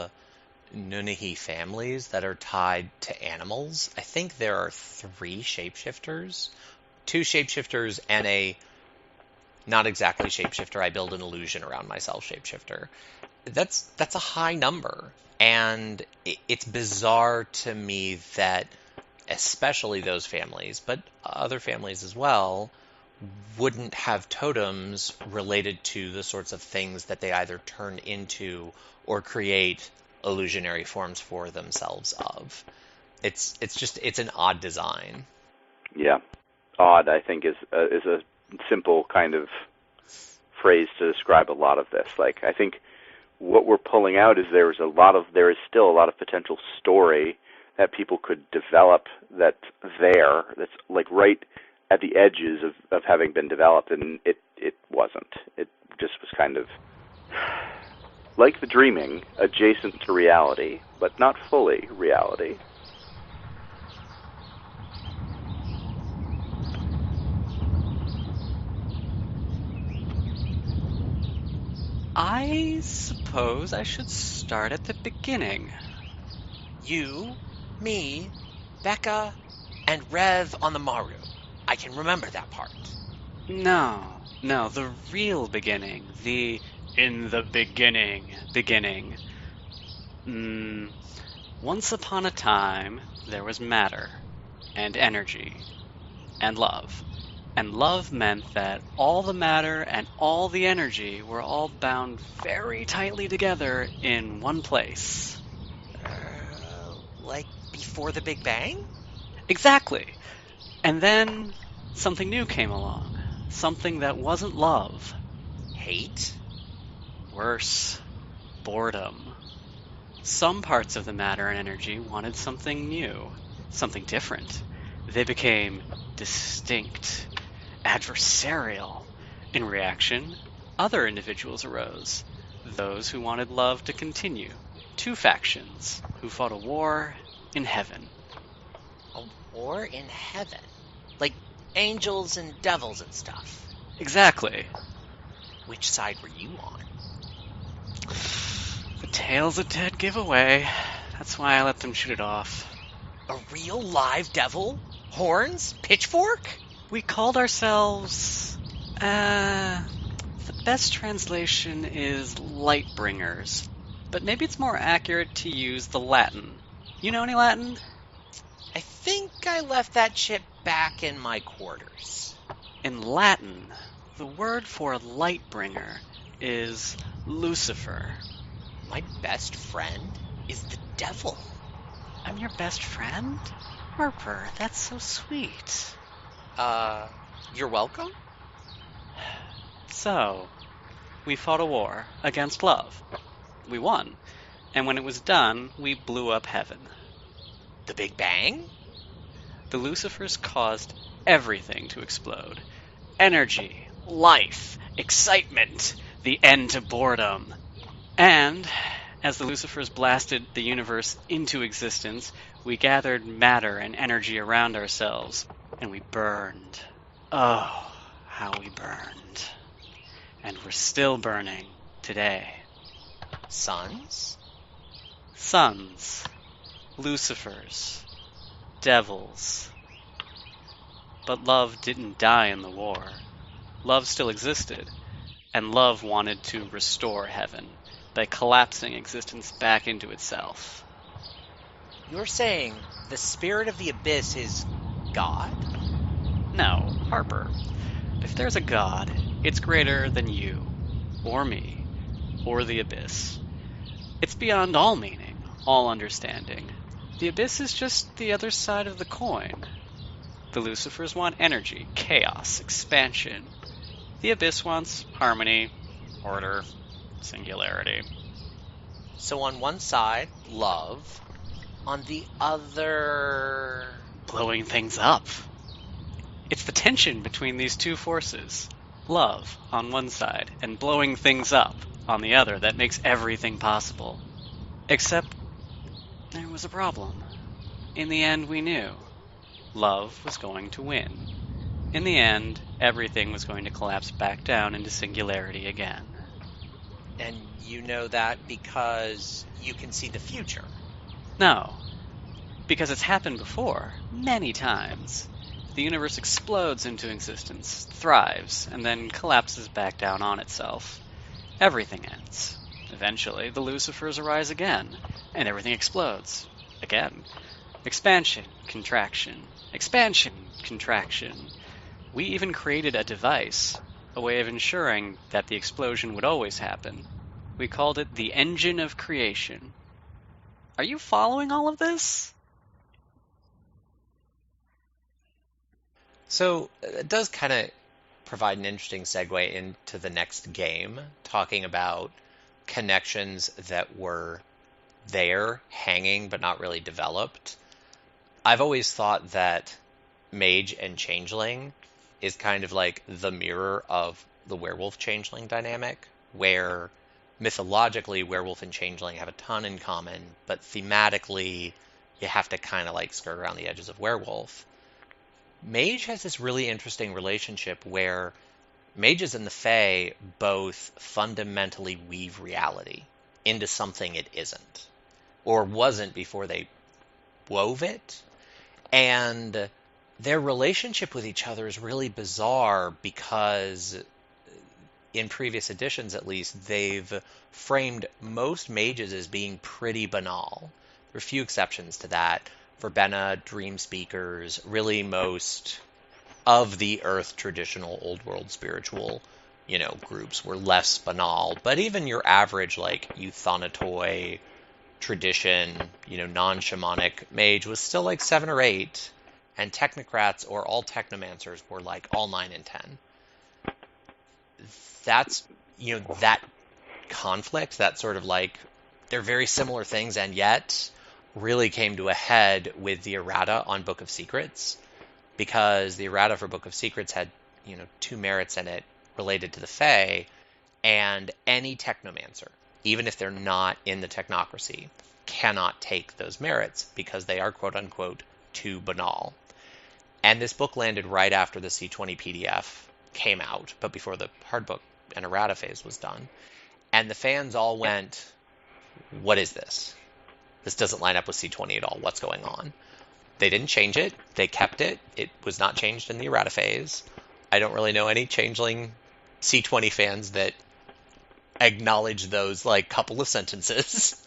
Nunnehi families that are tied to animals. I think there are 3 shapeshifters. 2 shapeshifters and a not exactly shapeshifter. I build an illusion around myself shapeshifter. That's a high number, and it's bizarre to me that especially those families, but other families as well, wouldn't have totems related to the sorts of things that they either turn into or create illusionary forms for themselves of. It's an odd design. Yeah. Odd, I think, is a simple kind of phrase to describe a lot of this. Like, I think what we're pulling out is there is still a lot of potential story that people could develop that's like right at the edges of having been developed, and it wasn't. It just was kind of like the dreaming, adjacent to reality, but not fully reality. I suppose I should start at the beginning. You, me, Becca, and Rev on the Maru. I can remember that part. No, the real beginning. The in the beginning. Once upon a time, there was matter, and energy, and love. And love meant that all the matter and all the energy were all bound very tightly together in one place. Like before the Big Bang? Exactly. And then something new came along. Something that wasn't love. Hate? Worse. Boredom. Some parts of the matter and energy wanted something new, something different. They became distinct, adversarial. In reaction, other individuals arose, those who wanted love to continue. 2 factions who fought a war in heaven. A war in heaven? Like angels and devils and stuff? Exactly. Which side were you on? The tail's a dead giveaway. That's why I let them shoot it off. A real live devil? Horns? Pitchfork? We called ourselves... the best translation is Lightbringers, but maybe it's more accurate to use the Latin. You know any Latin? I think I left that shit back in my quarters. In Latin, the word for Lightbringer is Lucifer. My best friend is the devil. I'm your best friend? Harper, that's so sweet. You're welcome? So, we fought a war against love. We won. And when it was done, we blew up heaven. The Big Bang? The Lucifers caused everything to explode. Energy, life, excitement, the end to boredom. And, as the Lucifers blasted the universe into existence, we gathered matter and energy around ourselves, and we burned. Oh, how we burned. And we're still burning today. Suns? Suns, Lucifers, devils. But love didn't die in the war. Love still existed, and love wanted to restore heaven by collapsing existence back into itself. You're saying the spirit of the abyss is God? No, Harper. If there's a God, it's greater than you, or me, or the abyss. It's beyond all meaning, all understanding. The abyss is just the other side of the coin. The Lucifers want energy, chaos, expansion. The abyss wants harmony, order, singularity. So on one side, love. On the other... Blowing things up. It's the tension between these two forces. Love on one side, and blowing things up on the other that makes everything possible. Except there was a problem. In the end, we knew. Love was going to win. In the end, everything was going to collapse back down into singularity again. And you know that because you can see the future. No, because it's happened before, many times. The universe explodes into existence, thrives, and then collapses back down on itself. Everything ends. Eventually, the Lucifers arise again, and everything explodes. Again. Expansion, contraction. Expansion, contraction. We even created a device, a way of ensuring that the explosion would always happen. We called it the Engine of Creation. Are you following all of this? So it does kind of provide an interesting segue into the next game, talking about connections that were there, hanging, but not really developed. I've always thought that Mage and Changeling is kind of like the mirror of the Werewolf Changeling dynamic, where mythologically Werewolf and Changeling have a ton in common, but thematically you have to kind of like skirt around the edges of Werewolf. Mage has this really interesting relationship where mages and the Fae both fundamentally weave reality into something it isn't, or wasn't before they wove it. And their relationship with each other is really bizarre because, in previous editions at least, they've framed most mages as being pretty banal. There are a few exceptions to that. Verbena, Dream Speakers, really most of the Earth traditional Old World spiritual, groups were less banal. But even your average, like, Euthanatos tradition, non-shamanic mage was still like 7 or 8, and technocrats or all technomancers were like all 9 and 10. That's, that conflict, that sort of like, they're very similar things, and yet really came to a head with the errata on Book of Secrets, because the errata for Book of Secrets had, 2 merits in it related to the Fae, and any technomancer, even if they're not in the technocracy, cannot take those merits because they are quote-unquote too banal. And this book landed right after the C20 PDF came out, but before the hardbook and errata phase was done. And the fans all went, what is this? This doesn't line up with C20 at all. What's going on? They didn't change it. They kept it. It was not changed in the errata phase. I don't really know any Changeling C20 fans that acknowledge those like couple of sentences.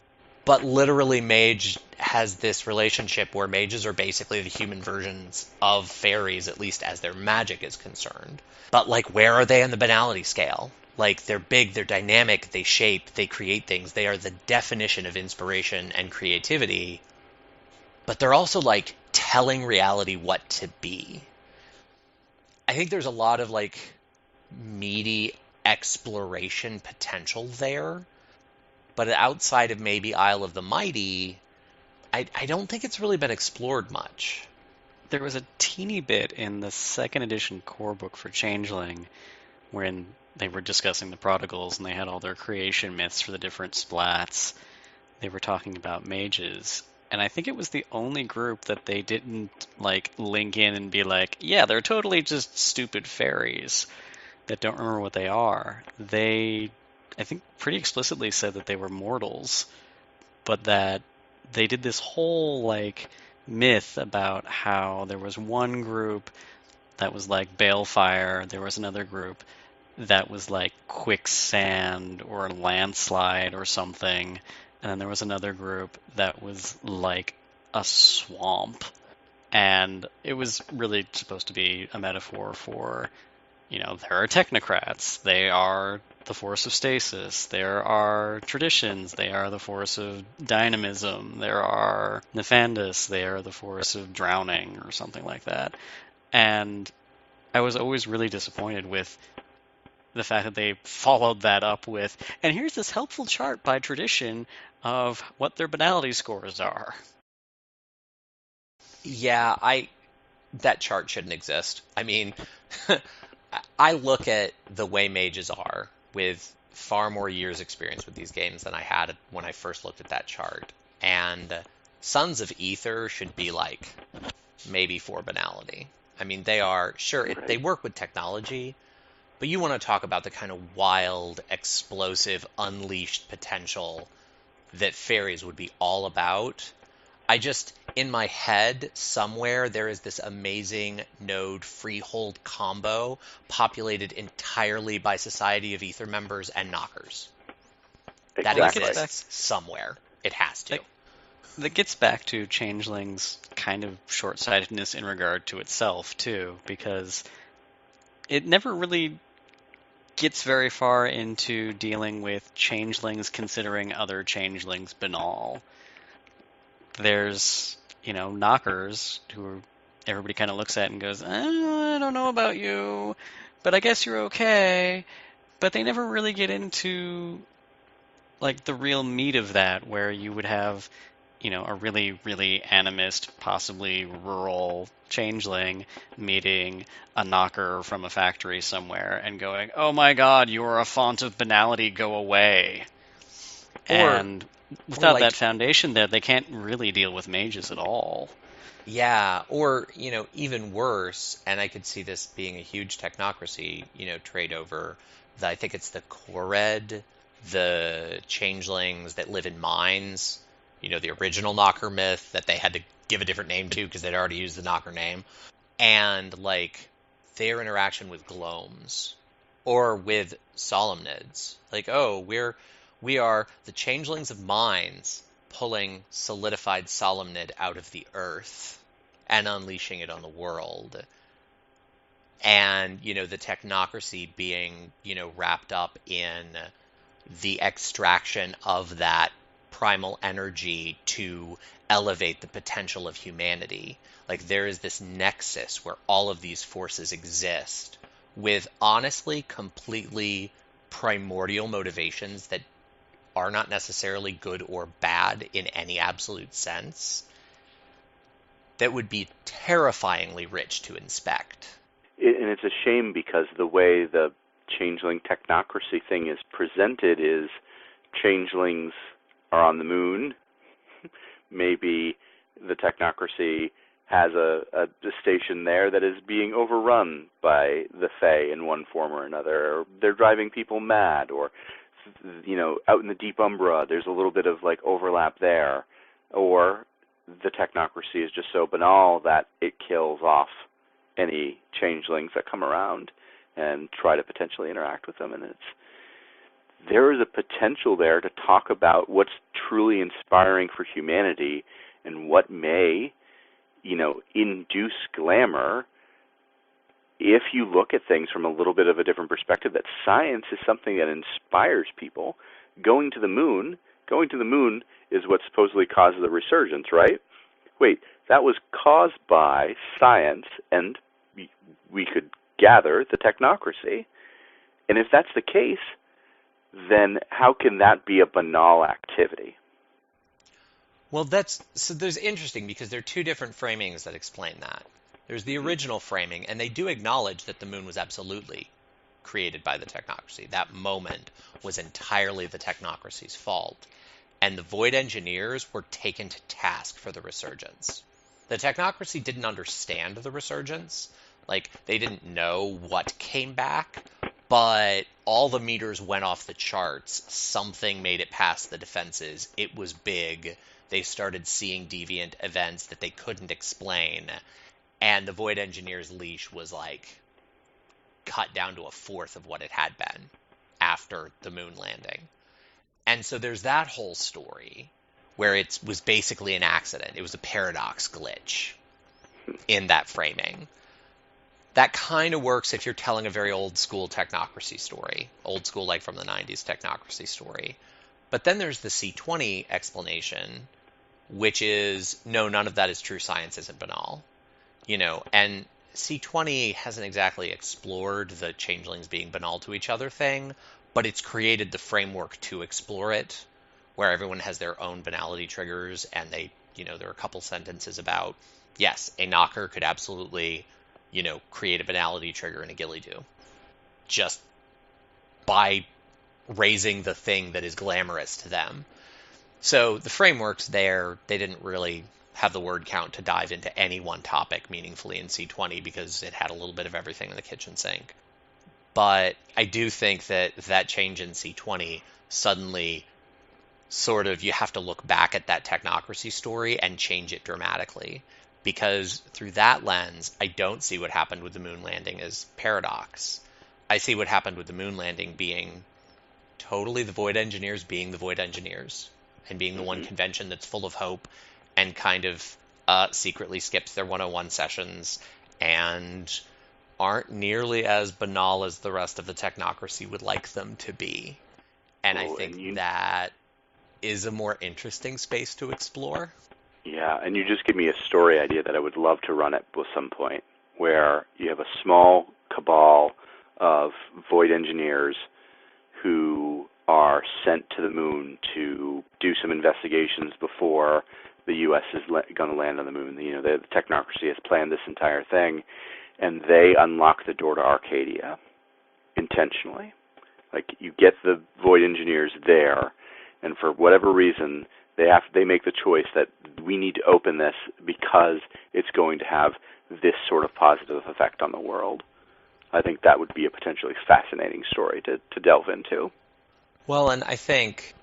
But literally, Mage has this relationship where mages are basically the human versions of fairies, at least as their magic is concerned. But like, where are they on the banality scale? Like, they're big, they're dynamic, they shape, they create things. They are the definition of inspiration and creativity. But they're also like telling reality what to be. I think there's a lot of like meaty exploration potential there. But outside of maybe Isle of the Mighty, I don't think it's really been explored much. There was a teeny bit in the second edition core book for Changeling when they were discussing the prodigals and they had all their creation myths for the different splats. They were talking about mages. And I think it was the only group that they didn't like link in and be like, yeah, they're totally just stupid fairies that don't remember what they are. They, I think, pretty explicitly said that they were mortals, but that they did this whole like myth about how there was one group that was like balefire, there was another group that was like quicksand or landslide or something, and then there was another group that was like a swamp. And it was really supposed to be a metaphor for, you know, there are technocrats, they are the force of stasis, there are traditions, they are the force of dynamism, there are nefandus, they are the force of drowning, or something like that. And I was always really disappointed with the fact that they followed that up with, and here's this helpful chart by tradition of what their banality scores are. Yeah, that chart shouldn't exist. I mean, I look at the way mages are with far more years experience with these games than I had when I first looked at that chart. And Sons of Ether should be like maybe for banality. I mean, they are, sure, they work with technology, but you want to talk about the kind of wild, explosive, unleashed potential that fairies would be all about. I just, in my head, somewhere, there is this amazing node freehold combo populated entirely by Society of Ether members and knockers. Exactly. That exists somewhere. It has to. That gets back to Changeling's kind of short-sightedness in regard to itself, too, because it never really gets very far into dealing with changelings considering other changelings banal. There's, you know, knockers who everybody kind of looks at and goes, I don't know about you, but I guess you're okay. But they never really get into like the real meat of that, where you would have, you know, a really, really animist, possibly rural changeling meeting a knocker from a factory somewhere and going, oh my god, you're a font of banality, go away. And without like, that foundation there, they can't really deal with mages at all. Yeah, or, you know, even worse, and I could see this being a huge technocracy, you know, trade over, I think it's the Kored, the changelings that live in mines, you know, the original knocker myth that they had to give a different name to because they'd already used the knocker name, and, like, their interaction with gloams, or with solemnids. Like, oh, we are the changelings of mines pulling solidified solemnid out of the earth and unleashing it on the world. And, you know, the technocracy being, you know, wrapped up in the extraction of that primal energy to elevate the potential of humanity. Like, there is this nexus where all of these forces exist with honestly completely primordial motivations that are not necessarily good or bad in any absolute sense, that would be terrifyingly rich to inspect. And it's a shame because the way the changeling technocracy thing is presented is changelings are on the moon. Maybe the technocracy has a station there that is being overrun by the Fae in one form or another, or they're driving people mad, or, you know, out in the deep umbra, there's a little bit of like overlap there, or the technocracy is just so banal that it kills off any changelings that come around and try to potentially interact with them. And there is a potential there to talk about what's truly inspiring for humanity and what may, induce glamour if you look at things from a little bit of a different perspective, that science is something that inspires people. Going to the moon is what supposedly causes the resurgence, right? Wait, that was caused by science, and we could gather the technocracy. And if that's the case, then how can that be a banal activity? Well, there's interesting because there are two different framings that explain that. There's the original framing, and they do acknowledge that the moon was absolutely created by the technocracy. That moment was entirely the technocracy's fault. And the Void Engineers were taken to task for the resurgence. The technocracy didn't understand the resurgence. They didn't know what came back, but all the meters went off the charts. Something made it past the defenses. It was big. They started seeing deviant events that they couldn't explain. And the Void Engineer's leash was cut down to a fourth of what it had been after the moon landing. And so there's that whole story where it was basically an accident. It was a paradox glitch in that framing. That kind of works if you're telling a very old school technocracy story, old school from the 90s technocracy story. But then there's the C20 explanation, which is, no, none of that is true. Science isn't banal. And C20 hasn't exactly explored the changelings being banal to each other thing, but it's created the framework to explore it, where everyone has their own banality triggers, and there are a couple sentences about, yes, a knocker could absolutely, create a banality trigger in a ghillie doo, just by raising the thing that is glamorous to them. So the framework's there. They didn't really have the word count to dive into any one topic meaningfully in C20 because it had a little bit of everything in the kitchen sink. But I do think that change in C20 suddenly sort of, you have to look back at that technocracy story and change it dramatically. Because through that lens, I don't see what happened with the moon landing as paradox. I see what happened with the moon landing being totally the Void Engineers being the Void Engineers and being the one convention that's full of hope and kind of secretly skips their 101 sessions and aren't nearly as banal as the rest of the technocracy would like them to be. And I think that is a more interesting space to explore. Yeah, and you just give me a story idea that I would love to run at some point, where you have a small cabal of Void Engineers who are sent to the moon to do some investigations before the U.S. is going to land on the moon. The technocracy has planned this entire thing, and they unlock the door to Arcadia intentionally. You get the Void Engineers there, and for whatever reason, they make the choice that we need to open this because it's going to have this sort of positive effect on the world. I think that would be a potentially fascinating story to delve into. Well, and I think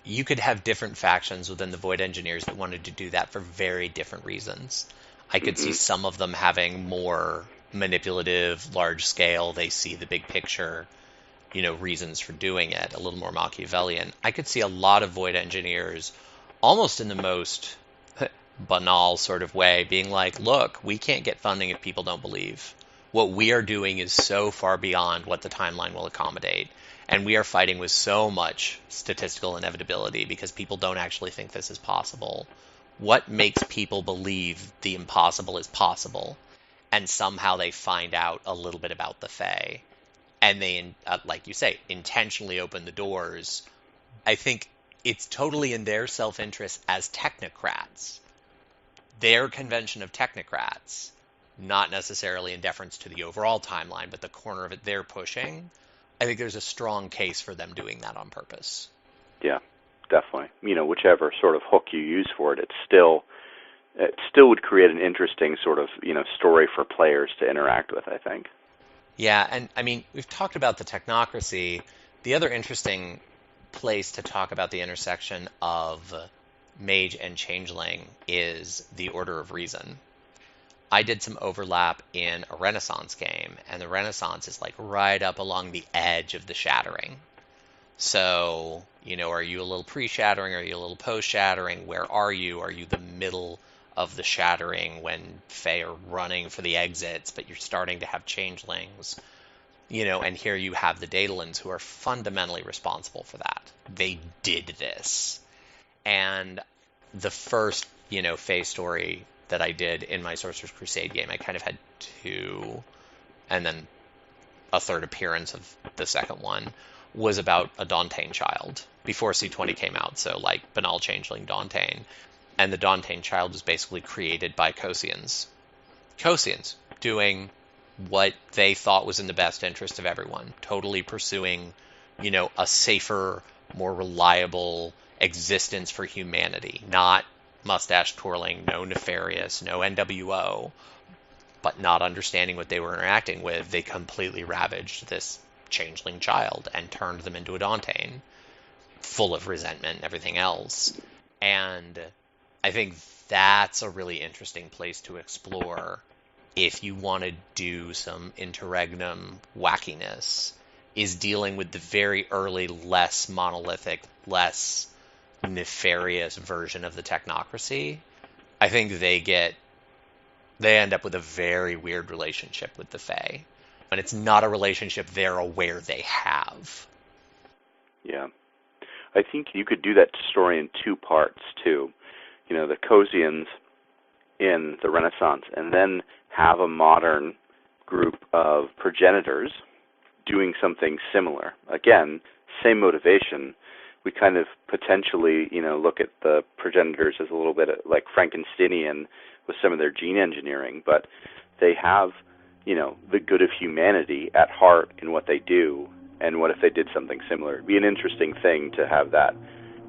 you could have different factions within the Void Engineers that wanted to do that for very different reasons. I could see some of them having more manipulative, large scale, they see the big picture, reasons for doing it, a little more Machiavellian. I could see a lot of Void Engineers almost in the most banal sort of way being look, we can't get funding if people don't believe. What we are doing is so far beyond what the timeline will accommodate. And we are fighting with so much statistical inevitability because people don't actually think this is possible. What makes people believe the impossible is possible? And somehow they find out a little bit about the Fae. And they, like you say, intentionally open the doors. I think it's totally in their self-interest as technocrats. Their convention of technocrats, not necessarily in deference to the overall timeline, but the corner of it they're pushing. I think there's a strong case for them doing that on purpose. Yeah, definitely. Whichever sort of hook you use for it, it still would create an interesting sort of, story for players to interact with, I think. Yeah, and I mean, we've talked about the technocracy. The other interesting place to talk about the intersection of Mage and Changeling is the Order of Reason. I did some overlap in a Renaissance game, and the Renaissance is like right up along the edge of the Shattering. So, are you a little pre-Shattering? Are you a little post-Shattering? Where are you? Are you the middle of the Shattering when Fae are running for the exits, but you're starting to have Changelings? And here you have the Daedalans, who are fundamentally responsible for that. They did this. And the first, Fae story that I did in my Sorcerer's Crusade game, I kind of had two, and then a third appearance of the second one, was about a Dauntain child before C20 came out. So like Banal Changeling Dauntain. And the Dauntain child was basically created by Kosians. Kosians doing what they thought was in the best interest of everyone, totally pursuing, a safer, more reliable existence for humanity, not mustache twirling, no nefarious, no NWO, but not understanding what they were interacting with. They completely ravaged this changeling child and turned them into a Dauntain, full of resentment and everything else. And I think that's a really interesting place to explore if you want to do some interregnum wackiness, is dealing with the very early, less monolithic, less nefarious version of the technocracy. I think they end up with a very weird relationship with the Fae. And it's not a relationship they're aware they have. Yeah. I think you could do that story in two parts, too. The Kosians in the Renaissance, and then have a modern group of progenitors doing something similar. Again, same motivation. We kind of potentially, look at the progenitors as a little bit like Frankensteinian with some of their gene engineering, but they have, the good of humanity at heart in what they do. And what if they did something similar? It'd be an interesting thing to have that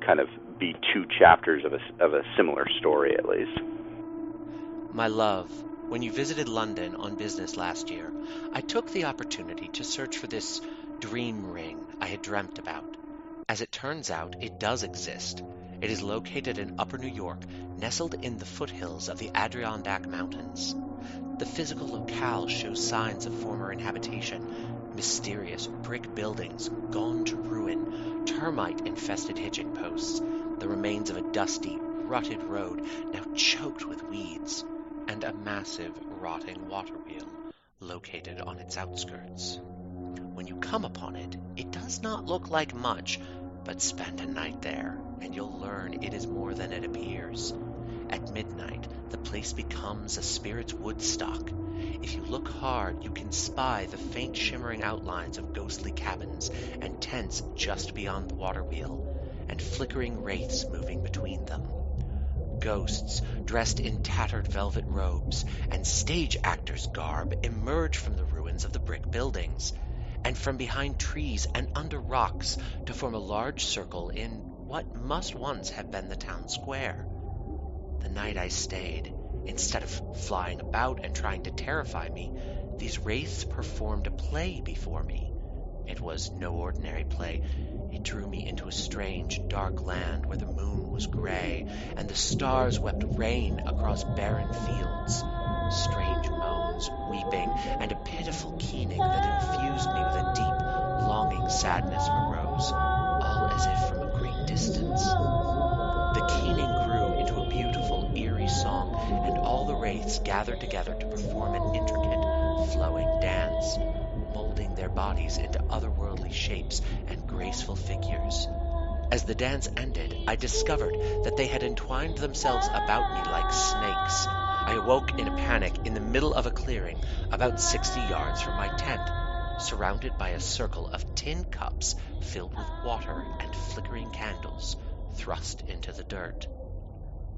kind of be two chapters of a similar story, at least. My love, when you visited London on business last year, I took the opportunity to search for this dream ring I had dreamt about. As it turns out, it does exist. It is located in Upper New York, nestled in the foothills of the Adirondack Mountains. The physical locale shows signs of former inhabitation, mysterious brick buildings gone to ruin, termite-infested hitching posts, the remains of a dusty, rutted road now choked with weeds, and a massive, rotting water wheel located on its outskirts. When you come upon it, it does not look like much, but spend a night there, and you'll learn it is more than it appears. At midnight, the place becomes a spirit's Woodstock. If you look hard, you can spy the faint shimmering outlines of ghostly cabins and tents just beyond the water wheel, and flickering wraiths moving between them. Ghosts, dressed in tattered velvet robes and stage actors' garb, emerge from the ruins of the brick buildings, and from behind trees and under rocks to form a large circle in what must once have been the town square. The night I stayed, instead of flying about and trying to terrify me, these wraiths performed a play before me. It was no ordinary play. It drew me into a strange, dark land where the moon was gray, and the stars wept rain across barren fields. Strange moans, weeping, and a pitiful keening that infused me with a deep, longing sadness arose, all as if from a great distance. The keening grew into a beautiful, eerie song, and all the wraiths gathered together to perform an intricate, flowing dance, molding their bodies into otherworldly shapes and graceful figures. As the dance ended, I discovered that they had entwined themselves about me like snakes. I awoke in a panic in the middle of a clearing, about 60 yards from my tent, surrounded by a circle of tin cups filled with water and flickering candles thrust into the dirt.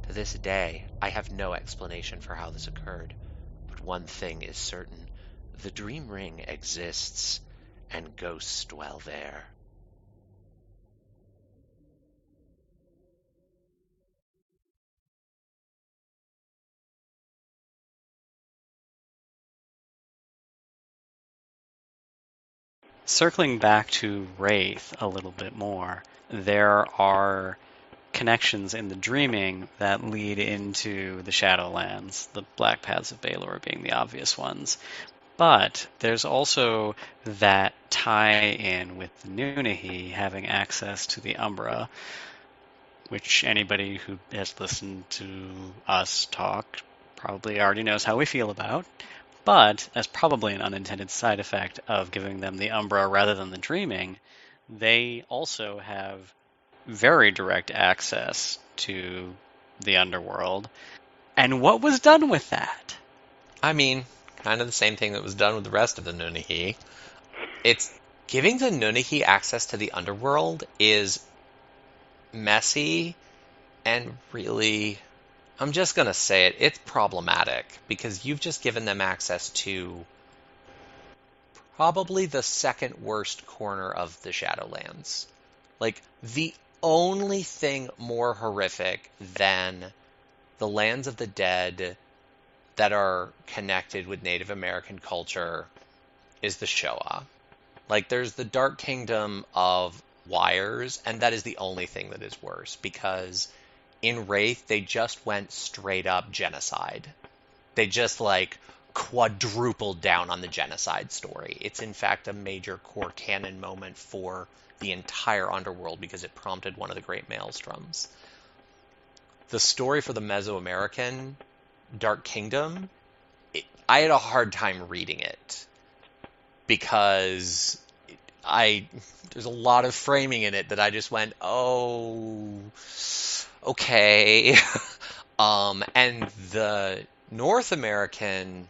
To this day, I have no explanation for how this occurred, but one thing is certain. The dream ring exists, and ghosts dwell there. Circling back to Wraith a little bit more, there are connections in the dreaming that lead into the Shadowlands, the Black Paths of Baelor being the obvious ones. But there's also that tie-in with the Nunahi having access to the Umbra, which anybody who has listened to us talk probably already knows how we feel about. But as probably an unintended side effect of giving them the Umbra rather than the dreaming, they also have very direct access to the underworld. And what was done with that? I mean, kind of the same thing that was done with the rest of the Nunahi. It's giving the Nunahi access to the underworld is messy and really, I'm just going to say it, it's problematic because you've just given them access to probably the second worst corner of the Shadowlands. Like, the only thing more horrific than the lands of the dead that are connected with Native American culture is the Shoah. Like, there's the Dark Kingdom of Wires, and that is the only thing that is worse, because in Wraith, they just went straight up genocide. They just, like, quadrupled down on the genocide story. It's, in fact, a major core canon moment for the entire underworld because it prompted one of the great maelstroms. The story for the Mesoamerican Dark Kingdom, I had a hard time reading it because there's a lot of framing in it that I just went, oh, okay. And the North American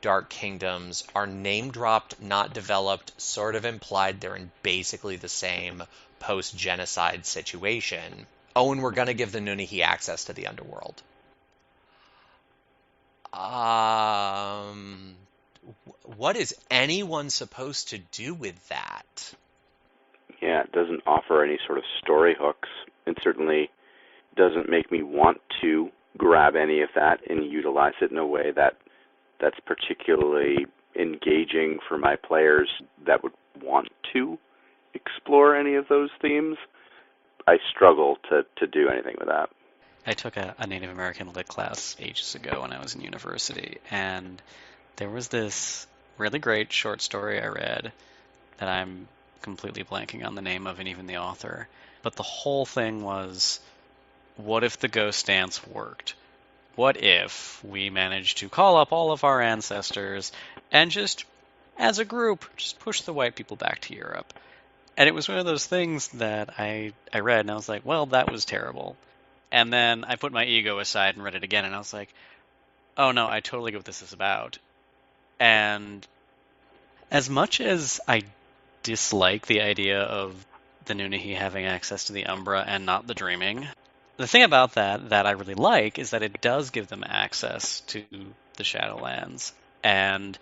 Dark Kingdoms are name-dropped, not developed, sort of implied they're in basically the same post-genocide situation. Oh, and we're going to give the Nunahi access to the underworld. What is anyone supposed to do with that? Yeah, it doesn't offer any sort of story hooks. It certainly doesn't make me want to grab any of that and utilize it in a way that's particularly engaging for my players that would want to explore any of those themes. I struggle to do anything with that. I took a Native American lit class ages ago when I was in university, and there was this really great short story I read that I'm completely blanking on the name of and even the author. But the whole thing was, what if the ghost dance worked? What if we managed to call up all of our ancestors and just, as a group, just push the white people back to Europe? And it was one of those things that I read, and I was like, well, that was terrible. And then I put my ego aside and read it again, and I was like, oh no, I totally get what this is about. And as much as I dislike the idea of the Nunahi having access to the Umbra and not the Dreaming, the thing about that I really like is that it does give them access to the Shadowlands. And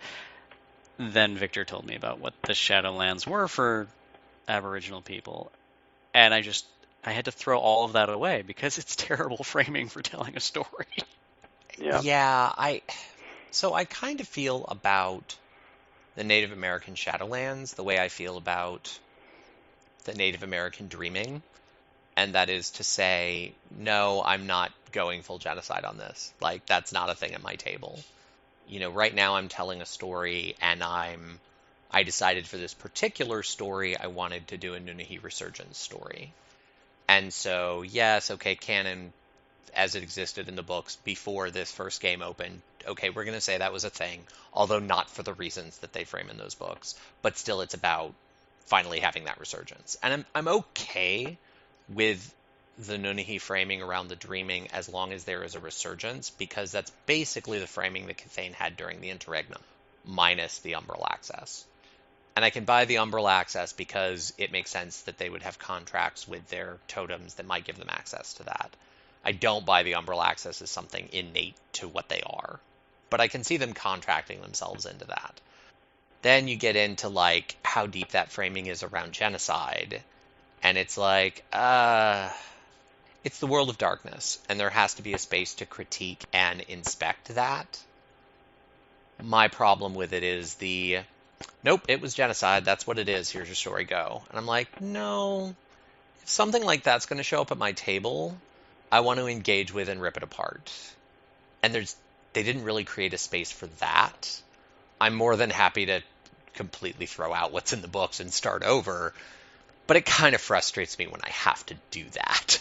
then Victor told me about what the Shadowlands were for Aboriginal people. And I had to throw all of that away because it's terrible framing for telling a story. Yeah. So I kind of feel about the Native American Shadowlands the way I feel about the Native American Dreaming. And that is to say, no, I'm not going full genocide on this. Like, that's not a thing at my table. You know, right now I'm telling a story, and I decided for this particular story I wanted to do a Nunahi Resurgence story. And so, yes, okay, canon as it existed in the books before this first game opened, okay, we're going to say that was a thing, although not for the reasons that they frame in those books. But still, it's about finally having that resurgence. And I'm okay with the Nunahi framing around the Dreaming as long as there is a resurgence, because that's basically the framing that Cathane had during the Interregnum, minus the Umbral access. And I can buy the Umbral access because it makes sense that they would have contracts with their totems that might give them access to that. I don't buy the Umbral access as something innate to what they are, but I can see them contracting themselves into that. Then you get into, like, how deep that framing is around genocide, and it's like, it's the world of darkness, and there has to be a space to critique and inspect that. My problem with it is nope, it was genocide, that's what it is, here's your story, go. And I'm like, no, if something like that's going to show up at my table, I want to engage with and rip it apart. And they didn't really create a space for that. I'm more than happy to completely throw out what's in the books and start over, but it kind of frustrates me when I have to do that.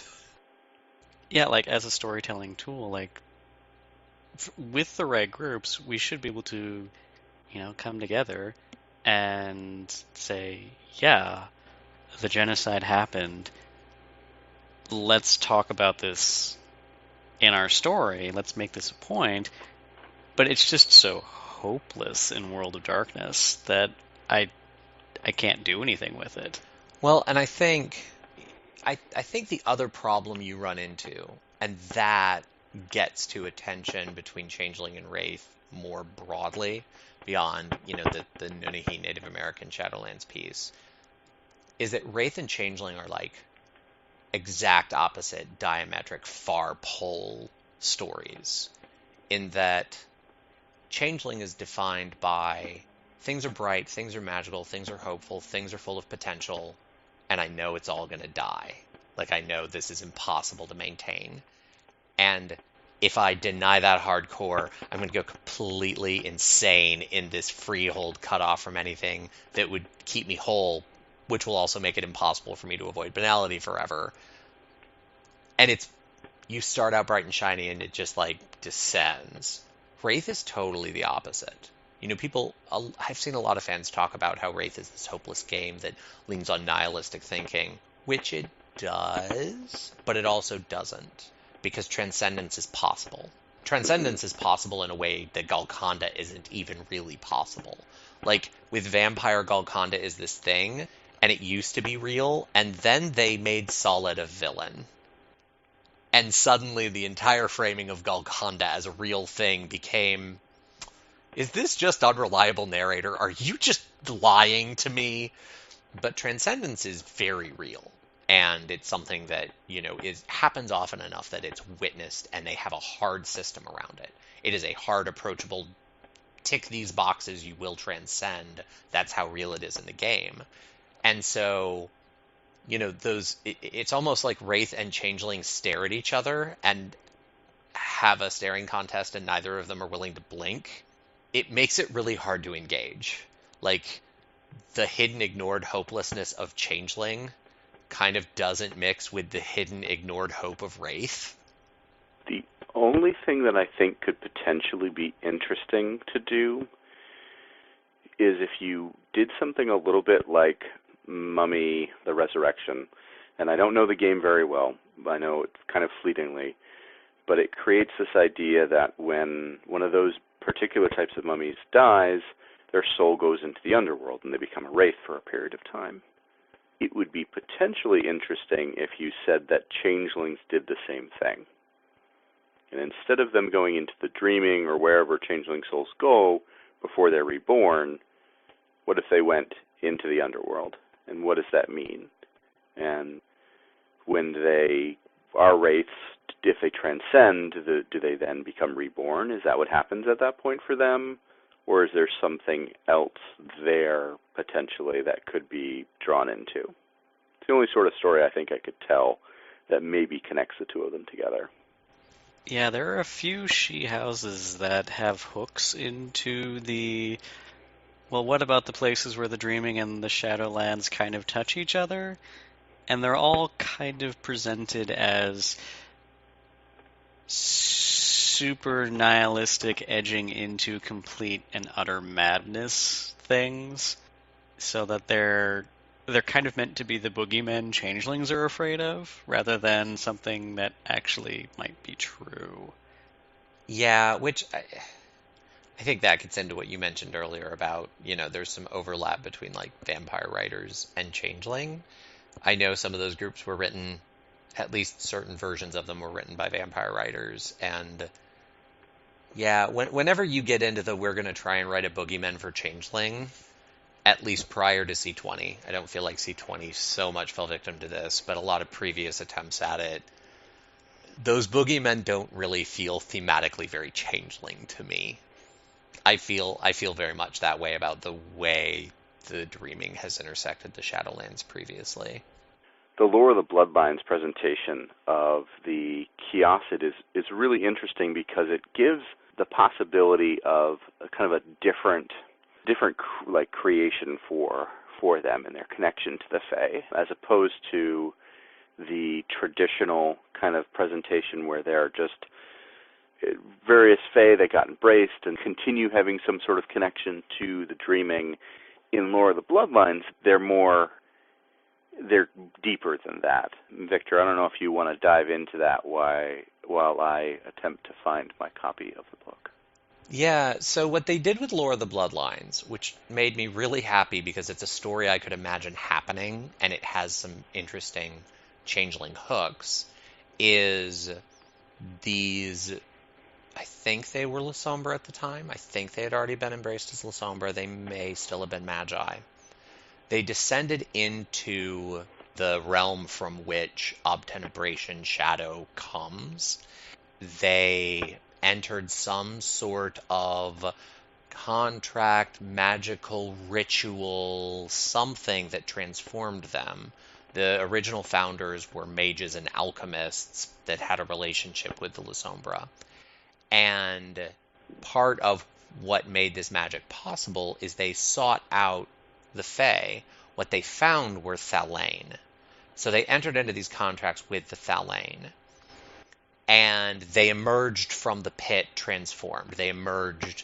Yeah, like as a storytelling tool, like with the right groups, we should be able to, come together and say, yeah, the genocide happened. Let's talk about this in our story. Let's make this a point. But it's just so hopeless in World of Darkness that I can't do anything with it. Well, and I think the other problem you run into, and that gets to a tension between Changeling and Wraith more broadly, beyond, the Nunnehi Native American Shadowlands piece, is that Wraith and Changeling are like exact opposite, diametric, far pole stories, in that Changeling is defined by things are bright, things are magical, things are hopeful, things are full of potential, and I know it's all going to die. Like, I know this is impossible to maintain. And if I deny that hardcore, I'm going to go completely insane in this freehold cutoff from anything that would keep me whole, which will also make it impossible for me to avoid banality forever. And you start out bright and shiny and it just like descends. Wraith is totally the opposite. I've seen a lot of fans talk about how Wraith is this hopeless game that leans on nihilistic thinking, which it does, but it also doesn't, because transcendence is possible. Transcendence is possible in a way that Golconda isn't even really possible. Like, with Vampire, Golconda is this thing, and it used to be real, and then they made Solid a villain. And suddenly the entire framing of Golconda as a real thing became, is this just unreliable narrator? Are you just lying to me? But Transcendence is very real. And it's something that, happens often enough that it's witnessed and they have a hard system around it. It is a hard, approachable, tick these boxes, you will transcend. That's how real it is in the game. And so, it's almost like Wraith and Changeling stare at each other and have a staring contest and neither of them are willing to blink. It makes it really hard to engage. Like, the hidden, ignored hopelessness of Changeling kind of doesn't mix with the hidden, ignored hope of Wraith. The only thing that I think could potentially be interesting to do is if you did something a little bit like Mummy the Resurrection, and I don't know the game very well, but I know it kind of fleetingly, but it creates this idea that when one of those particular types of mummies dies, their soul goes into the underworld and they become a wraith for a period of time. It would be potentially interesting if you said that changelings did the same thing. And instead of them going into the dreaming or wherever changeling souls go before they're reborn, what if they went into the underworld? And what does that mean? And when they are wraiths, if they transcend, do they then become reborn? Is that what happens at that point for them? Or is there something else there, potentially, that could be drawn into? It's the only sort of story I think I could tell that maybe connects the two of them together. Yeah, there are a few she houses that have hooks into the, well, what about the places where the Dreaming and the Shadowlands kind of touch each other? And they're all kind of presented as super nihilistic, edging into complete and utter madness things, so that they're kind of meant to be the boogeymen changelings are afraid of, rather than something that actually might be true. Yeah, which I think that gets into what you mentioned earlier about, there's some overlap between like vampire writers and changeling. I know some of those groups were written, at least certain versions of them were written by vampire writers, and yeah, whenever you get into the we're going to try and write a boogeyman for changeling, at least prior to C20, I don't feel like C20 so much fell victim to this, but a lot of previous attempts at it, those boogeymen don't really feel thematically very changeling to me. I feel very much that way about the way the Dreaming has intersected the Shadowlands previously. the Lore of the Bloodlines presentation of the Chiasid is really interesting because it gives the possibility of a kind of a different like creation for them and their connection to the Fae, as opposed to the traditional kind of presentation where they're just various Fae that got embraced and continue having some sort of connection to the dreaming. In Lore of the Bloodlines, they're deeper than that. Victor, I don't know if you want to dive into that while I attempt to find my copy of the book. Yeah, so what they did with Lore of the Bloodlines, which made me really happy because it's a story I could imagine happening and it has some interesting changeling hooks, is these, I think they were Lasombra at the time. I think they had already been embraced as Lasombra. They may still have been Magi. They descended into the realm from which Obtenebration Shadow comes. They entered some sort of contract, magical ritual, something that transformed them. The original founders were mages and alchemists that had a relationship with the Lasombra. And part of what made this magic possible is they sought out the Fae. What they found were Thalane. So they entered into these contracts with the Thalane. And they emerged from the pit transformed. They emerged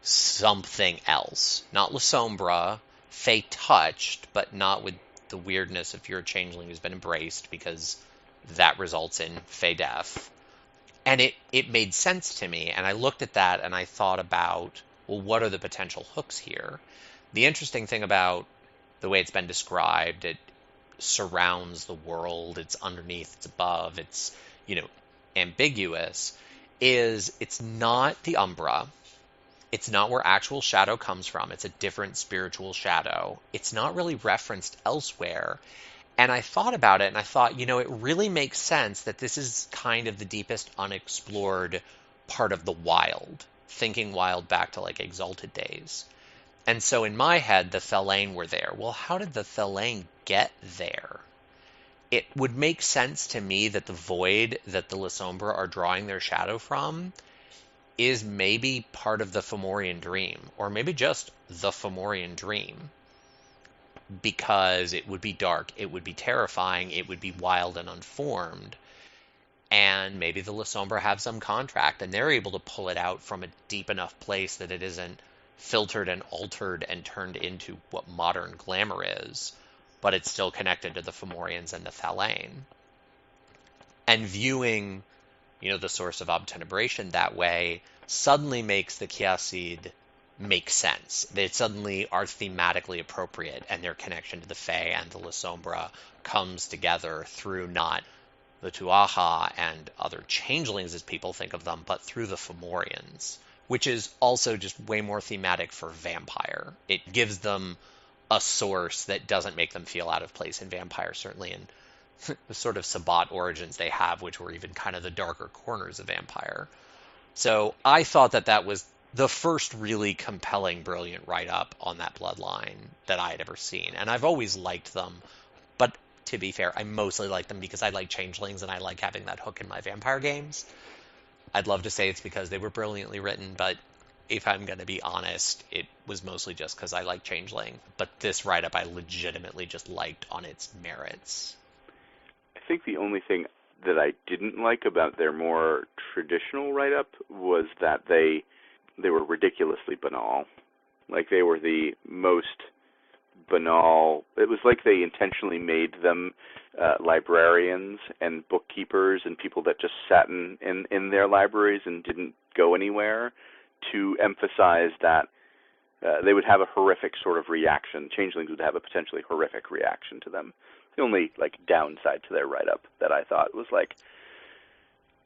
something else. Not Lasombra, Fae touched, but not with the weirdness if you're a changeling who's been embraced, because that results in Fae death. And it made sense to me, and I looked at that and I thought about, well, what are the potential hooks here? The interesting thing about the way it's been described, it surrounds the world, it's underneath, it's above, it's, ambiguous, is it's not the Umbra. It's not where actual shadow comes from. It's a different spiritual shadow. It's not really referenced elsewhere. And I thought about it, and I thought, it really makes sense that this is kind of the deepest unexplored part of the wild, thinking wild back to like Exalted days. And so in my head, the Thalane were there. Well, how did the Thalane get there? It would make sense to me that the void that the Lasombra are drawing their shadow from is maybe part of the Fomorian dream, or maybe just the Fomorian dream, because it would be dark, it would be terrifying, it would be wild and unformed, and maybe the Lasombra have some contract, and they're able to pull it out from a deep enough place that it isn't filtered and altered and turned into what modern glamour is, but it's still connected to the Fomorians and the Thalane. And viewing, the source of obtenebration that way suddenly makes the Chiasid make sense. They suddenly are thematically appropriate, and their connection to the Fae and the Lasombra comes together through not the Tuatha and other changelings as people think of them, but through the Fomorians, which is also just way more thematic for vampire. It gives them a source that doesn't make them feel out of place in vampire, certainly in the sort of Sabbat origins they have, which were even kind of the darker corners of vampire. So I thought that was the first really compelling, brilliant write-up on that bloodline that I had ever seen. And I've always liked them, but to be fair, I mostly like them because I like changelings and I like having that hook in my vampire games. I'd love to say it's because they were brilliantly written, but if I'm going to be honest, it was mostly just because I like changeling. But this write-up I legitimately just liked on its merits. I think the only thing that I didn't like about their more traditional write-up was that they were ridiculously banal. Like, they were the most banal. It was like they intentionally made them librarians and bookkeepers and people that just sat in their libraries and didn't go anywhere, to emphasize that they would have a horrific sort of reaction. Changelings would have a potentially horrific reaction to them. The only downside to their write-up that I thought was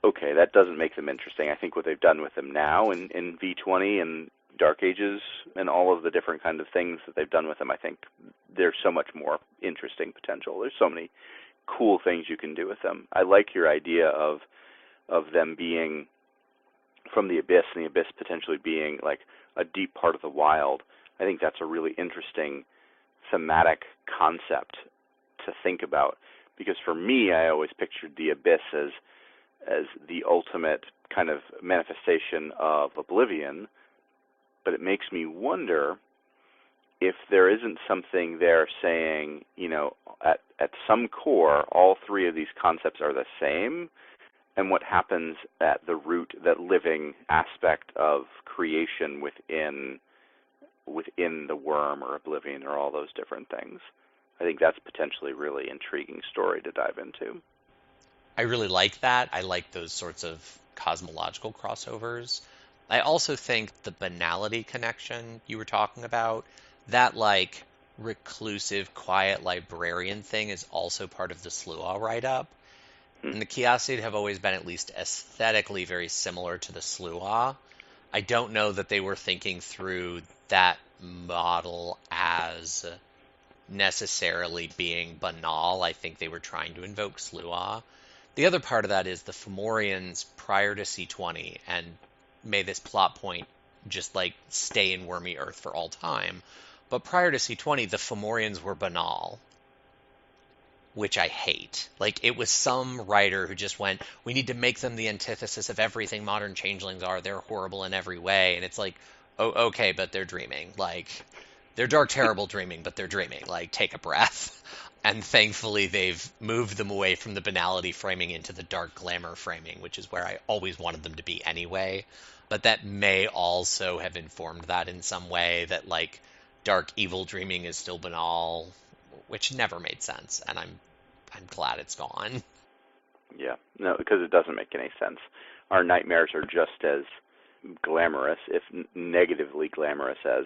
okay, that doesn't make them interesting. I think what they've done with them now in V20 and Dark Ages and all of the different kind of things that they've done with them, I think there's so much more interesting potential. There's so many cool things you can do with them. I like your idea of them being from the Abyss, and the Abyss potentially being a deep part of the wild. I think that's a really interesting thematic concept to think about, Because for me, I always pictured the Abyss as the ultimate kind of manifestation of Oblivion, but it makes me wonder if there isn't something there saying, at some core, all three of these concepts are the same, and what happens at the root, that living aspect of creation within the worm or Oblivion or all those different things. I think that's potentially a really intriguing story to dive into. I really like that. I like those sorts of cosmological crossovers. I also think the banality connection you were talking about, that like reclusive, quiet librarian thing is also part of the Sluagh write-up. And the Kiasid have always been at least aesthetically very similar to the Sluagh. I don't know that they were thinking through that model as necessarily being banal. I think they were trying to invoke Sluagh. The other part of that is the Fomorians prior to C20, and may this plot point just like stay in Wormy Earth for all time. But prior to C20, the Fomorians were banal, which I hate. Like, it was some writer who just went, we need to make them the antithesis of everything modern changelings are. They're horrible in every way. And it's like, oh, okay, but they're dreaming. Like, they're dark, terrible dreaming, but they're dreaming. Like, take a breath. And thankfully, they've moved them away from the banality framing into the dark glamour framing, which is where I always wanted them to be anyway. But that may also have informed that in some way, that, like, dark, evil dreaming is still banal, which never made sense. And I'm glad it's gone. Yeah, no, because it doesn't make any sense. Our nightmares are just as glamorous, if negatively glamorous, as,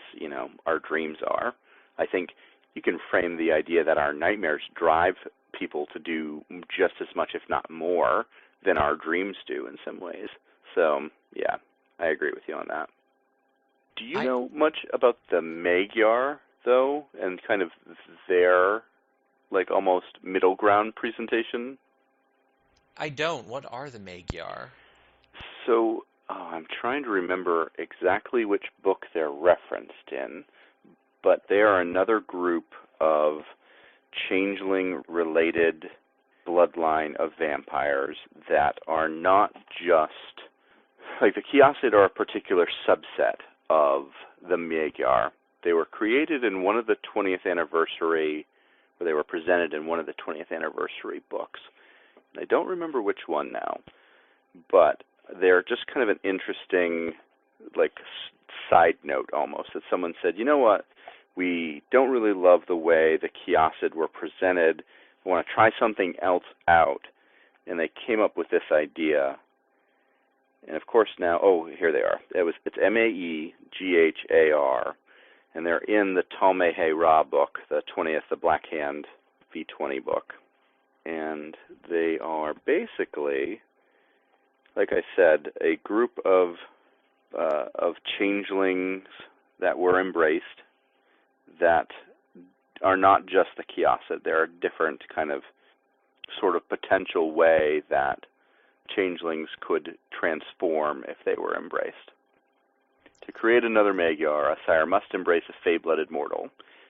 our dreams are. I think you can frame the idea that our nightmares drive people to do just as much, if not more, than our dreams do in some ways. So, yeah, I agree with you on that. Do you know much about the Magyar, though, and kind of their, like, almost middle ground presentation? I don't. What are the Magyar? So, I'm trying to remember exactly which book they're referenced in, but they are another group of changeling-related bloodline of vampires that are not just, like, the Kiasid are a particular subset of the Magyar. They were created in one of the 20th anniversary, or they were presented in one of the 20th anniversary books. I don't remember which one now, but they're just kind of an interesting, like, side note almost, that someone said, you know what, we don't really love the way the Kiasid were presented. We want to try something else out. And they came up with this idea. And of course now, here they are. It's Maeghar, and they're in the Talmehe Ra book, the 20th, the Black Hand V20 book. And they are basically, like I said, a group of changelings that were embraced that are not just the Kiasid. They're a different kind of sort of potential way that changelings could transform if they were embraced. To create another Magyar, a sire must embrace a fey-blooded mortal.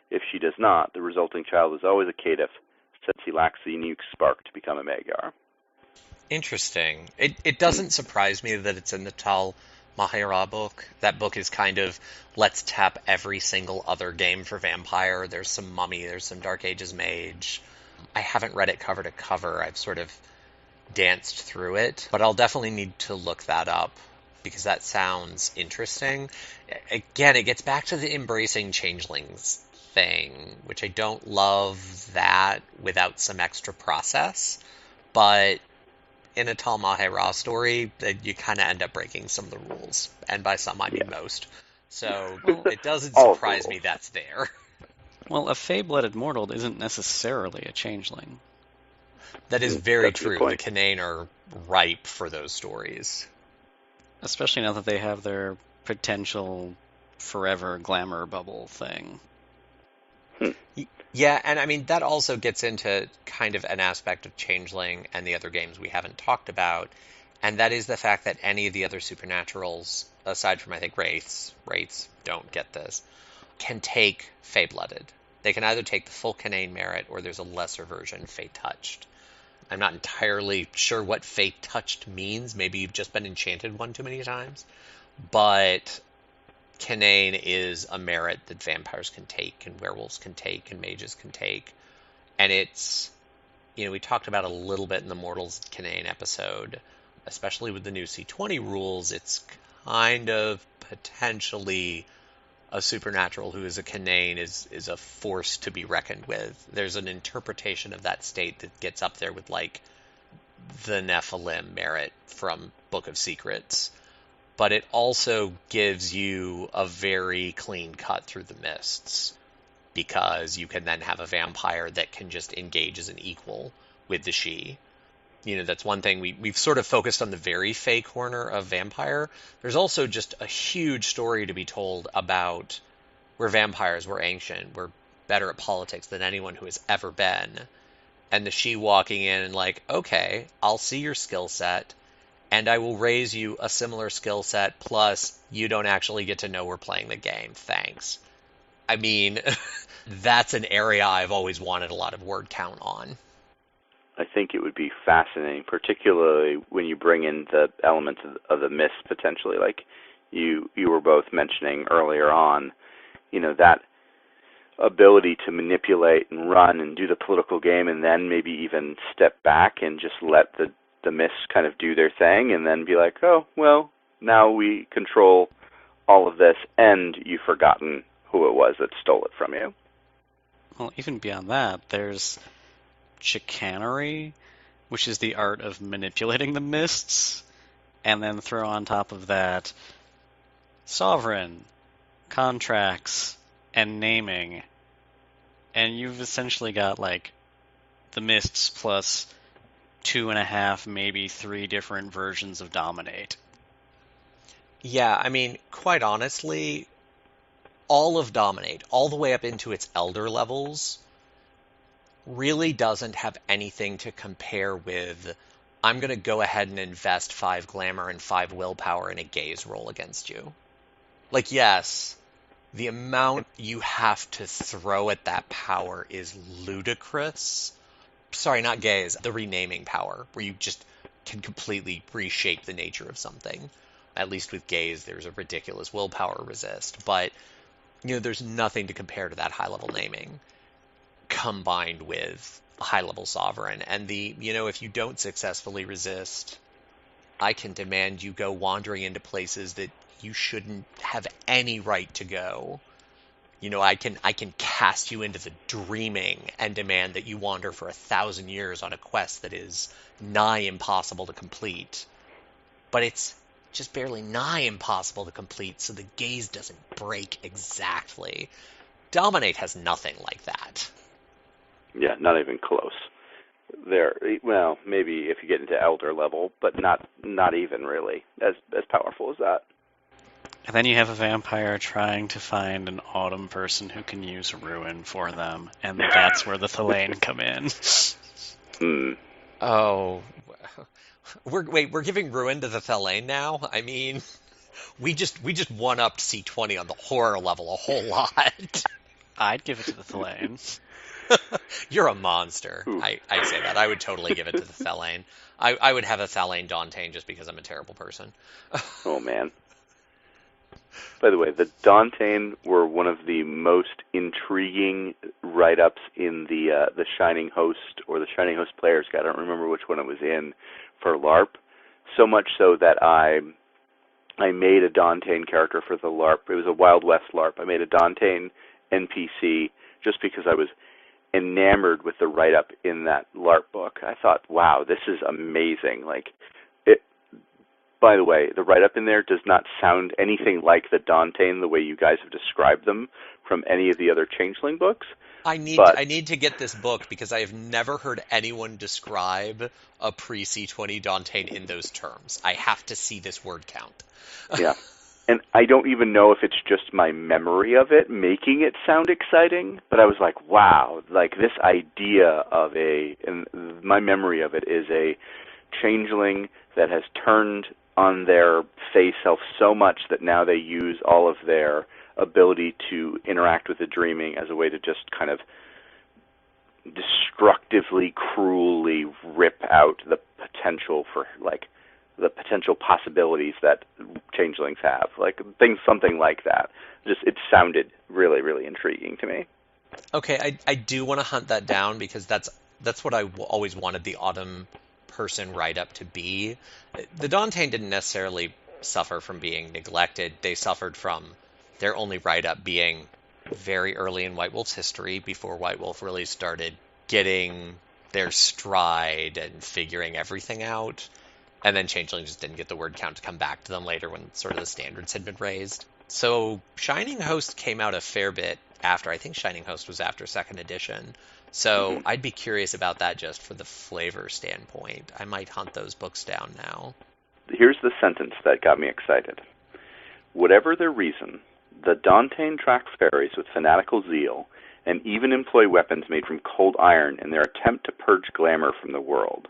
If she does not, the resulting child is always a caitiff, since he lacks the unique spark to become a Magyar. Interesting. It doesn't surprise me that it's in the Tal Mahara book. That book is kind of, let's tap every single other game for vampire. There's some Mummy, there's some Dark Ages Mage. I haven't read it cover to cover. I've sort of danced through it, but I'll definitely need to look that up because that sounds interesting. Again, it gets back to the embracing changelings thing, which I don't love that without some extra process, but in a Tal Mahara story, you kind of end up breaking some of the rules, and by some I mean most. So it doesn't surprise me that's there. Well, a fey-blooded mortal isn't necessarily a changeling. That is very That's true. The Canaan are ripe for those stories. Especially now that they have their potential forever glamour bubble thing. Yeah, and I mean, that also gets into kind of an aspect of Changeling and the other games we haven't talked about, and that is the fact that any of the other supernaturals, aside from, I think, Wraiths don't get this, can take Fey-blooded. They can either take the full Canaan merit, or there's a lesser version, Fey-touched. I'm not entirely sure what Fate Touched means. Maybe you've just been enchanted one too many times. But Canane is a merit that vampires can take, and werewolves can take, and mages can take. And it's, we talked about it a little bit in the Mortals Canane episode, especially with the new C20 rules. It's kind of potentially a supernatural who is a Canane is a force to be reckoned with. There's an interpretation of that state that gets up there with, like, the Nephilim merit from Book of Secrets. But it also gives you a very clean cut through the mists, because you can then have a vampire that can just engage as an equal with the she. That's one thing. We've sort of focused on the very fey corner of vampire. There's also just a huge story to be told about where vampires were ancient, were better at politics than anyone who has ever been. And the she walking in and like, okay, I'll see your skill set, and I will raise you a similar skill set, plus you don't actually get to know we're playing the game. Thanks. I mean, that's an area I've always wanted a lot of word count on. I think it would be fascinating, particularly when you bring in the elements of the mist potentially, like you were both mentioning earlier on. That ability to manipulate and run and do the political game, and then maybe even step back and just let the mists kind of do their thing, and then be like, oh, well, now we control all of this, and you've forgotten who it was that stole it from you. Well, even beyond that, there's chicanery, which is the art of manipulating the mists, and then throw on top of that sovereign, contracts, and naming, and you've essentially got, like, the mists plus 2.5, maybe 3 different versions of dominate. Yeah, I mean, quite honestly, all of dominate, all the way up into its elder levels, really doesn't have anything to compare with, I'm going to go ahead and invest 5 glamour and 5 willpower in a gaze roll against you. Like, yes, the amount you have to throw at that power is ludicrous. Sorry, not gaze, the renaming power, where you just can completely reshape the nature of something. At least with gaze, there's a ridiculous willpower resist, but there's nothing to compare to that high-level naming combined with a high-level sovereign. And if you don't successfully resist, I can demand you go wandering into places that you shouldn't have any right to go. I can cast you into the dreaming and demand that you wander for 1,000 years on a quest that is nigh impossible to complete. But it's just barely nigh impossible to complete, so the gaze doesn't break exactly. Dominate has nothing like that. Yeah, not even close. Well, maybe if you get into elder level, but not even really as powerful as that. And then you have a vampire trying to find an autumn person who can use ruin for them, and that's where the Thelane come in. Oh, we're giving ruin to the Thelane now? I mean, we just one-upped C20 on the horror level a whole lot. I'd give it to the Thelane. You're a monster. I say that. I would totally give it to the Thelane. I would have a Thelane Dauntain just because I'm a terrible person. Oh, man. By the way, the Dauntain were one of the most intriguing write-ups in the Shining Host or the Shining Host Players Guide. I don't remember which one it was in for LARP. So much so that I made a Dauntain character for the LARP. It was a Wild West LARP. I made a Dauntain NPC just because I was enamored with the write-up in that LARP book. I thought, wow, this is amazing. By the way, the write-up in there does not sound anything like the Dauntain the way you guys have described them from any of the other Changeling books. I need to get this book because I have never heard anyone describe a pre-C20 Dauntain in those terms. I have to see this word count. Yeah. And I don't even know if it's just my memory of it making it sound exciting, but I was like, wow, like this idea of and my memory of it is a Changeling that has turned on their fey self so much that now they use all of their ability to interact with the dreaming as a way to just kind of destructively, cruelly rip out the potential for, like, the potential possibilities that changelings have. Like, something like that. Just, it sounded really, really intriguing to me. Okay, I do want to hunt that down because that's what I always wanted the Autumn person write-up to be. The Dauntain didn't necessarily suffer from being neglected. They suffered from their only write-up being very early in White Wolf's history, before White Wolf really started getting their stride and figuring everything out. And then Changeling just didn't get the word count to come back to them later when sort of the standards had been raised. So Shining Host came out a fair bit after. I think Shining Host was after 2nd edition. So I'd be curious about that just for the flavor standpoint. I might hunt those books down now. Here's the sentence that got me excited. Whatever their reason, the Dauntain track fairies with fanatical zeal and even employ weapons made from cold iron in their attempt to purge glamour from the world.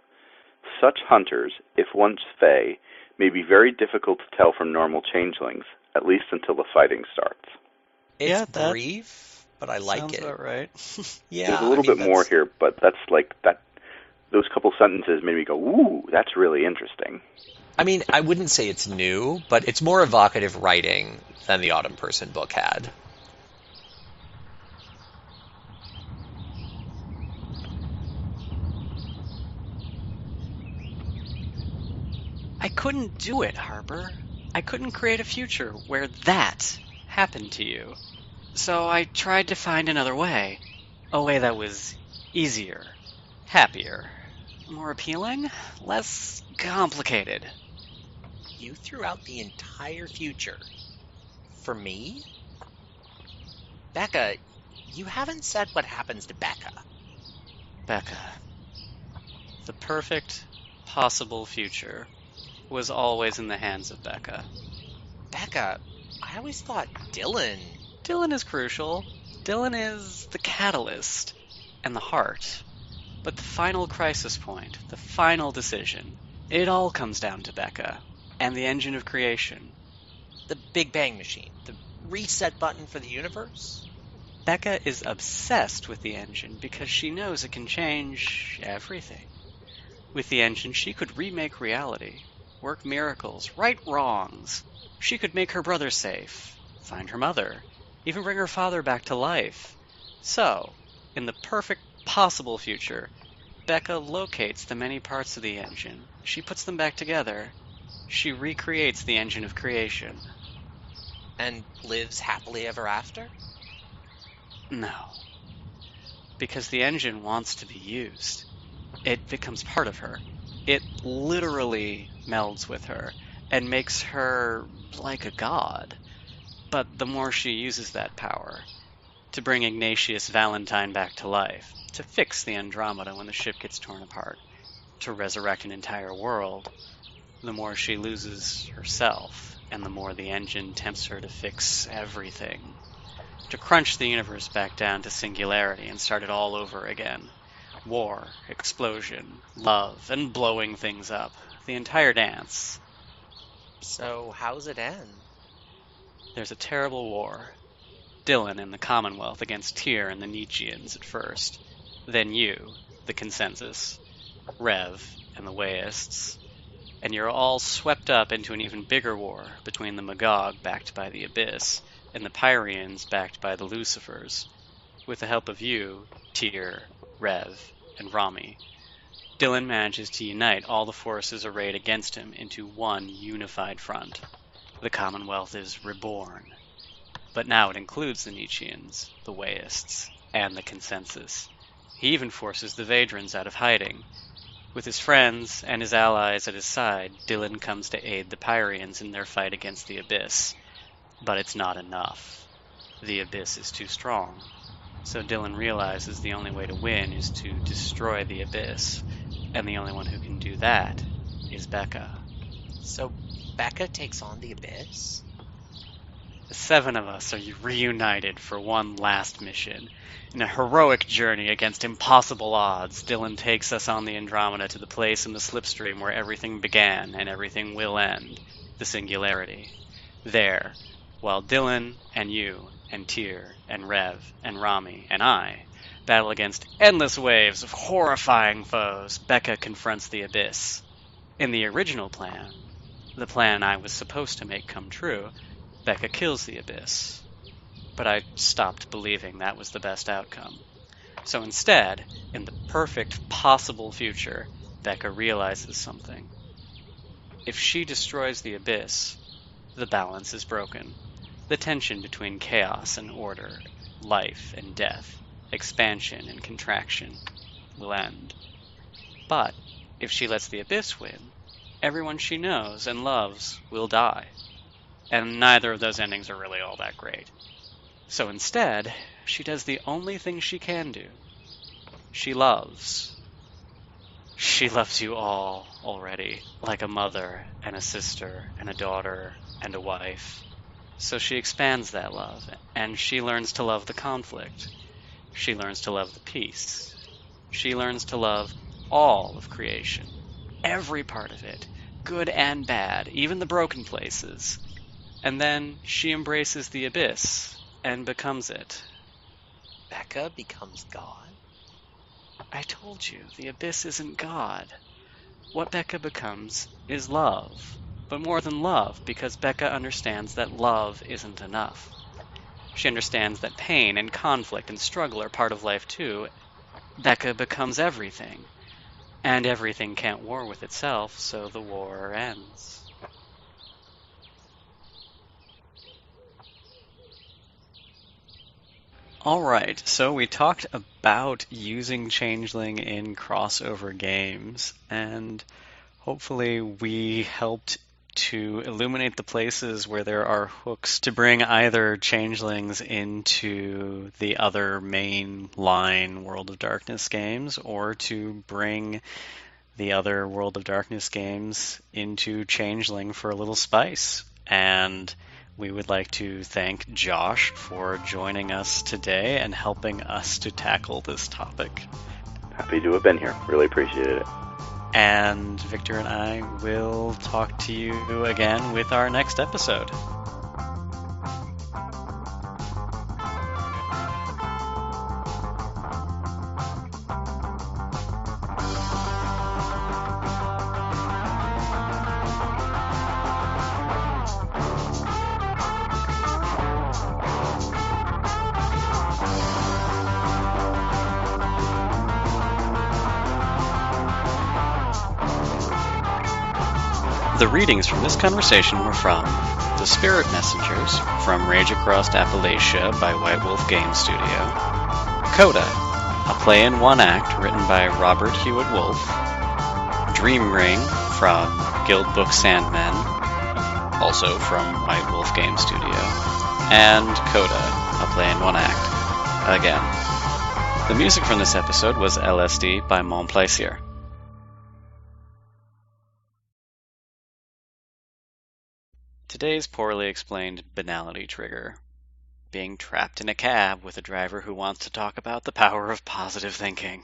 Such hunters, if once fey, may be very difficult to tell from normal changelings, at least until the fighting starts. It's brief, but I like sounds it. about right. Yeah, There's a little bit more here, but that's like that. Those couple sentences made me go, "Ooh, that's really interesting." I mean, I wouldn't say it's new, but it's more evocative writing than the Autumn Person book had. I couldn't do it, Harper. I couldn't create a future where that happened to you. So I tried to find another way. A way that was easier, happier, more appealing, less complicated. You threw out the entire future. For me? Becca, you haven't said what happens to Becca. Becca. The perfect possible future was always in the hands of Becca. Becca, I always thought Dylan... Dylan is crucial. Dylan is the catalyst and the heart. But the final crisis point, the final decision, it all comes down to Becca and the engine of creation. The Big Bang Machine, the reset button for the universe? Becca is obsessed with the engine because she knows it can change everything. With the engine, she could remake reality, work miracles, right wrongs. She could make her brother safe, find her mother, even bring her father back to life. So, in the perfect possible future, Becca locates the many parts of the engine. She puts them back together. She recreates the engine of creation. And lives happily ever after? No. Because the engine wants to be used. It becomes part of her. It literally melds with her and makes her like a god. But the more she uses that power, to bring Ignatius Valentine back to life, to fix the Andromeda when the ship gets torn apart, to resurrect an entire world, the more she loses herself, and the more the engine tempts her to fix everything. To crunch the universe back down to singularity and start it all over again. War, explosion, love, and blowing things up. The entire dance. So how's it end? There's a terrible war. Dylan and the Commonwealth against Tyr and the Nietzscheans at first. Then you, the Consensus. Rev and the Weists. And you're all swept up into an even bigger war between the Magog, backed by the Abyss, and the Pyrians, backed by the Lucifers. With the help of you, Tyr, Rev, and Rami, Dylan manages to unite all the forces arrayed against him into one unified front. The Commonwealth is reborn. But now it includes the Nietzscheans, the Weists, and the Consensus. He even forces the Vadrans out of hiding. With his friends and his allies at his side, Dylan comes to aid the Pyrians in their fight against the Abyss. But it's not enough. The Abyss is too strong. So Dylan realizes the only way to win is to destroy the Abyss. And the only one who can do that is Becca. So Becca takes on the Abyss? The 7 of us are reunited for one last mission. In a heroic journey against impossible odds, Dylan takes us on the Andromeda to the place in the slipstream where everything began and everything will end, the singularity. There, while Dylan and you and Tyr and Rev and Rami and I battle against endless waves of horrifying foes, Becca confronts the Abyss. In the original plan, the plan I was supposed to make come true, Becca kills the Abyss. But I stopped believing that was the best outcome. So instead, in the perfect possible future, Becca realizes something. If she destroys the Abyss, the balance is broken. The tension between chaos and order, life and death, expansion and contraction will end. But if she lets the Abyss win, everyone she knows and loves will die. And neither of those endings are really all that great. So instead, she does the only thing she can do. She loves. She loves you all already, like a mother and a sister and a daughter and a wife. So she expands that love, and she learns to love the conflict. She learns to love the peace. She learns to love all of creation, every part of it, good and bad, even the broken places. And then she embraces the Abyss and becomes it. Becca becomes God? I told you, the Abyss isn't God. What Becca becomes is love. But more than love, because Becca understands that love isn't enough. She understands that pain and conflict and struggle are part of life too. Becca becomes everything. And everything can't war with itself, so the war ends. Alright, so we talked about using Changeling in crossover games, and hopefully we helped to illuminate the places where there are hooks to bring either Changelings into the other main line World of Darkness games, or to bring the other World of Darkness games into Changeling for a little spice. And we would like to thank Josh for joining us today and helping us to tackle this topic. Happy to have been here. Really appreciated it. And Victor and I will talk to you again with our next episode. The readings from this conversation were from The Spirit Messengers from Rage Across Appalachia by White Wolf Game Studio, Coda, a play in one act written by Robert Hewitt Wolfe, Dream Ring from Guildbook Sandmen, also from White Wolf Game Studio, and Coda, a play in one act, again. The music from this episode was LSD by Mon Plaisir. Today's poorly explained banality trigger: being trapped in a cab with a driver who wants to talk about the power of positive thinking.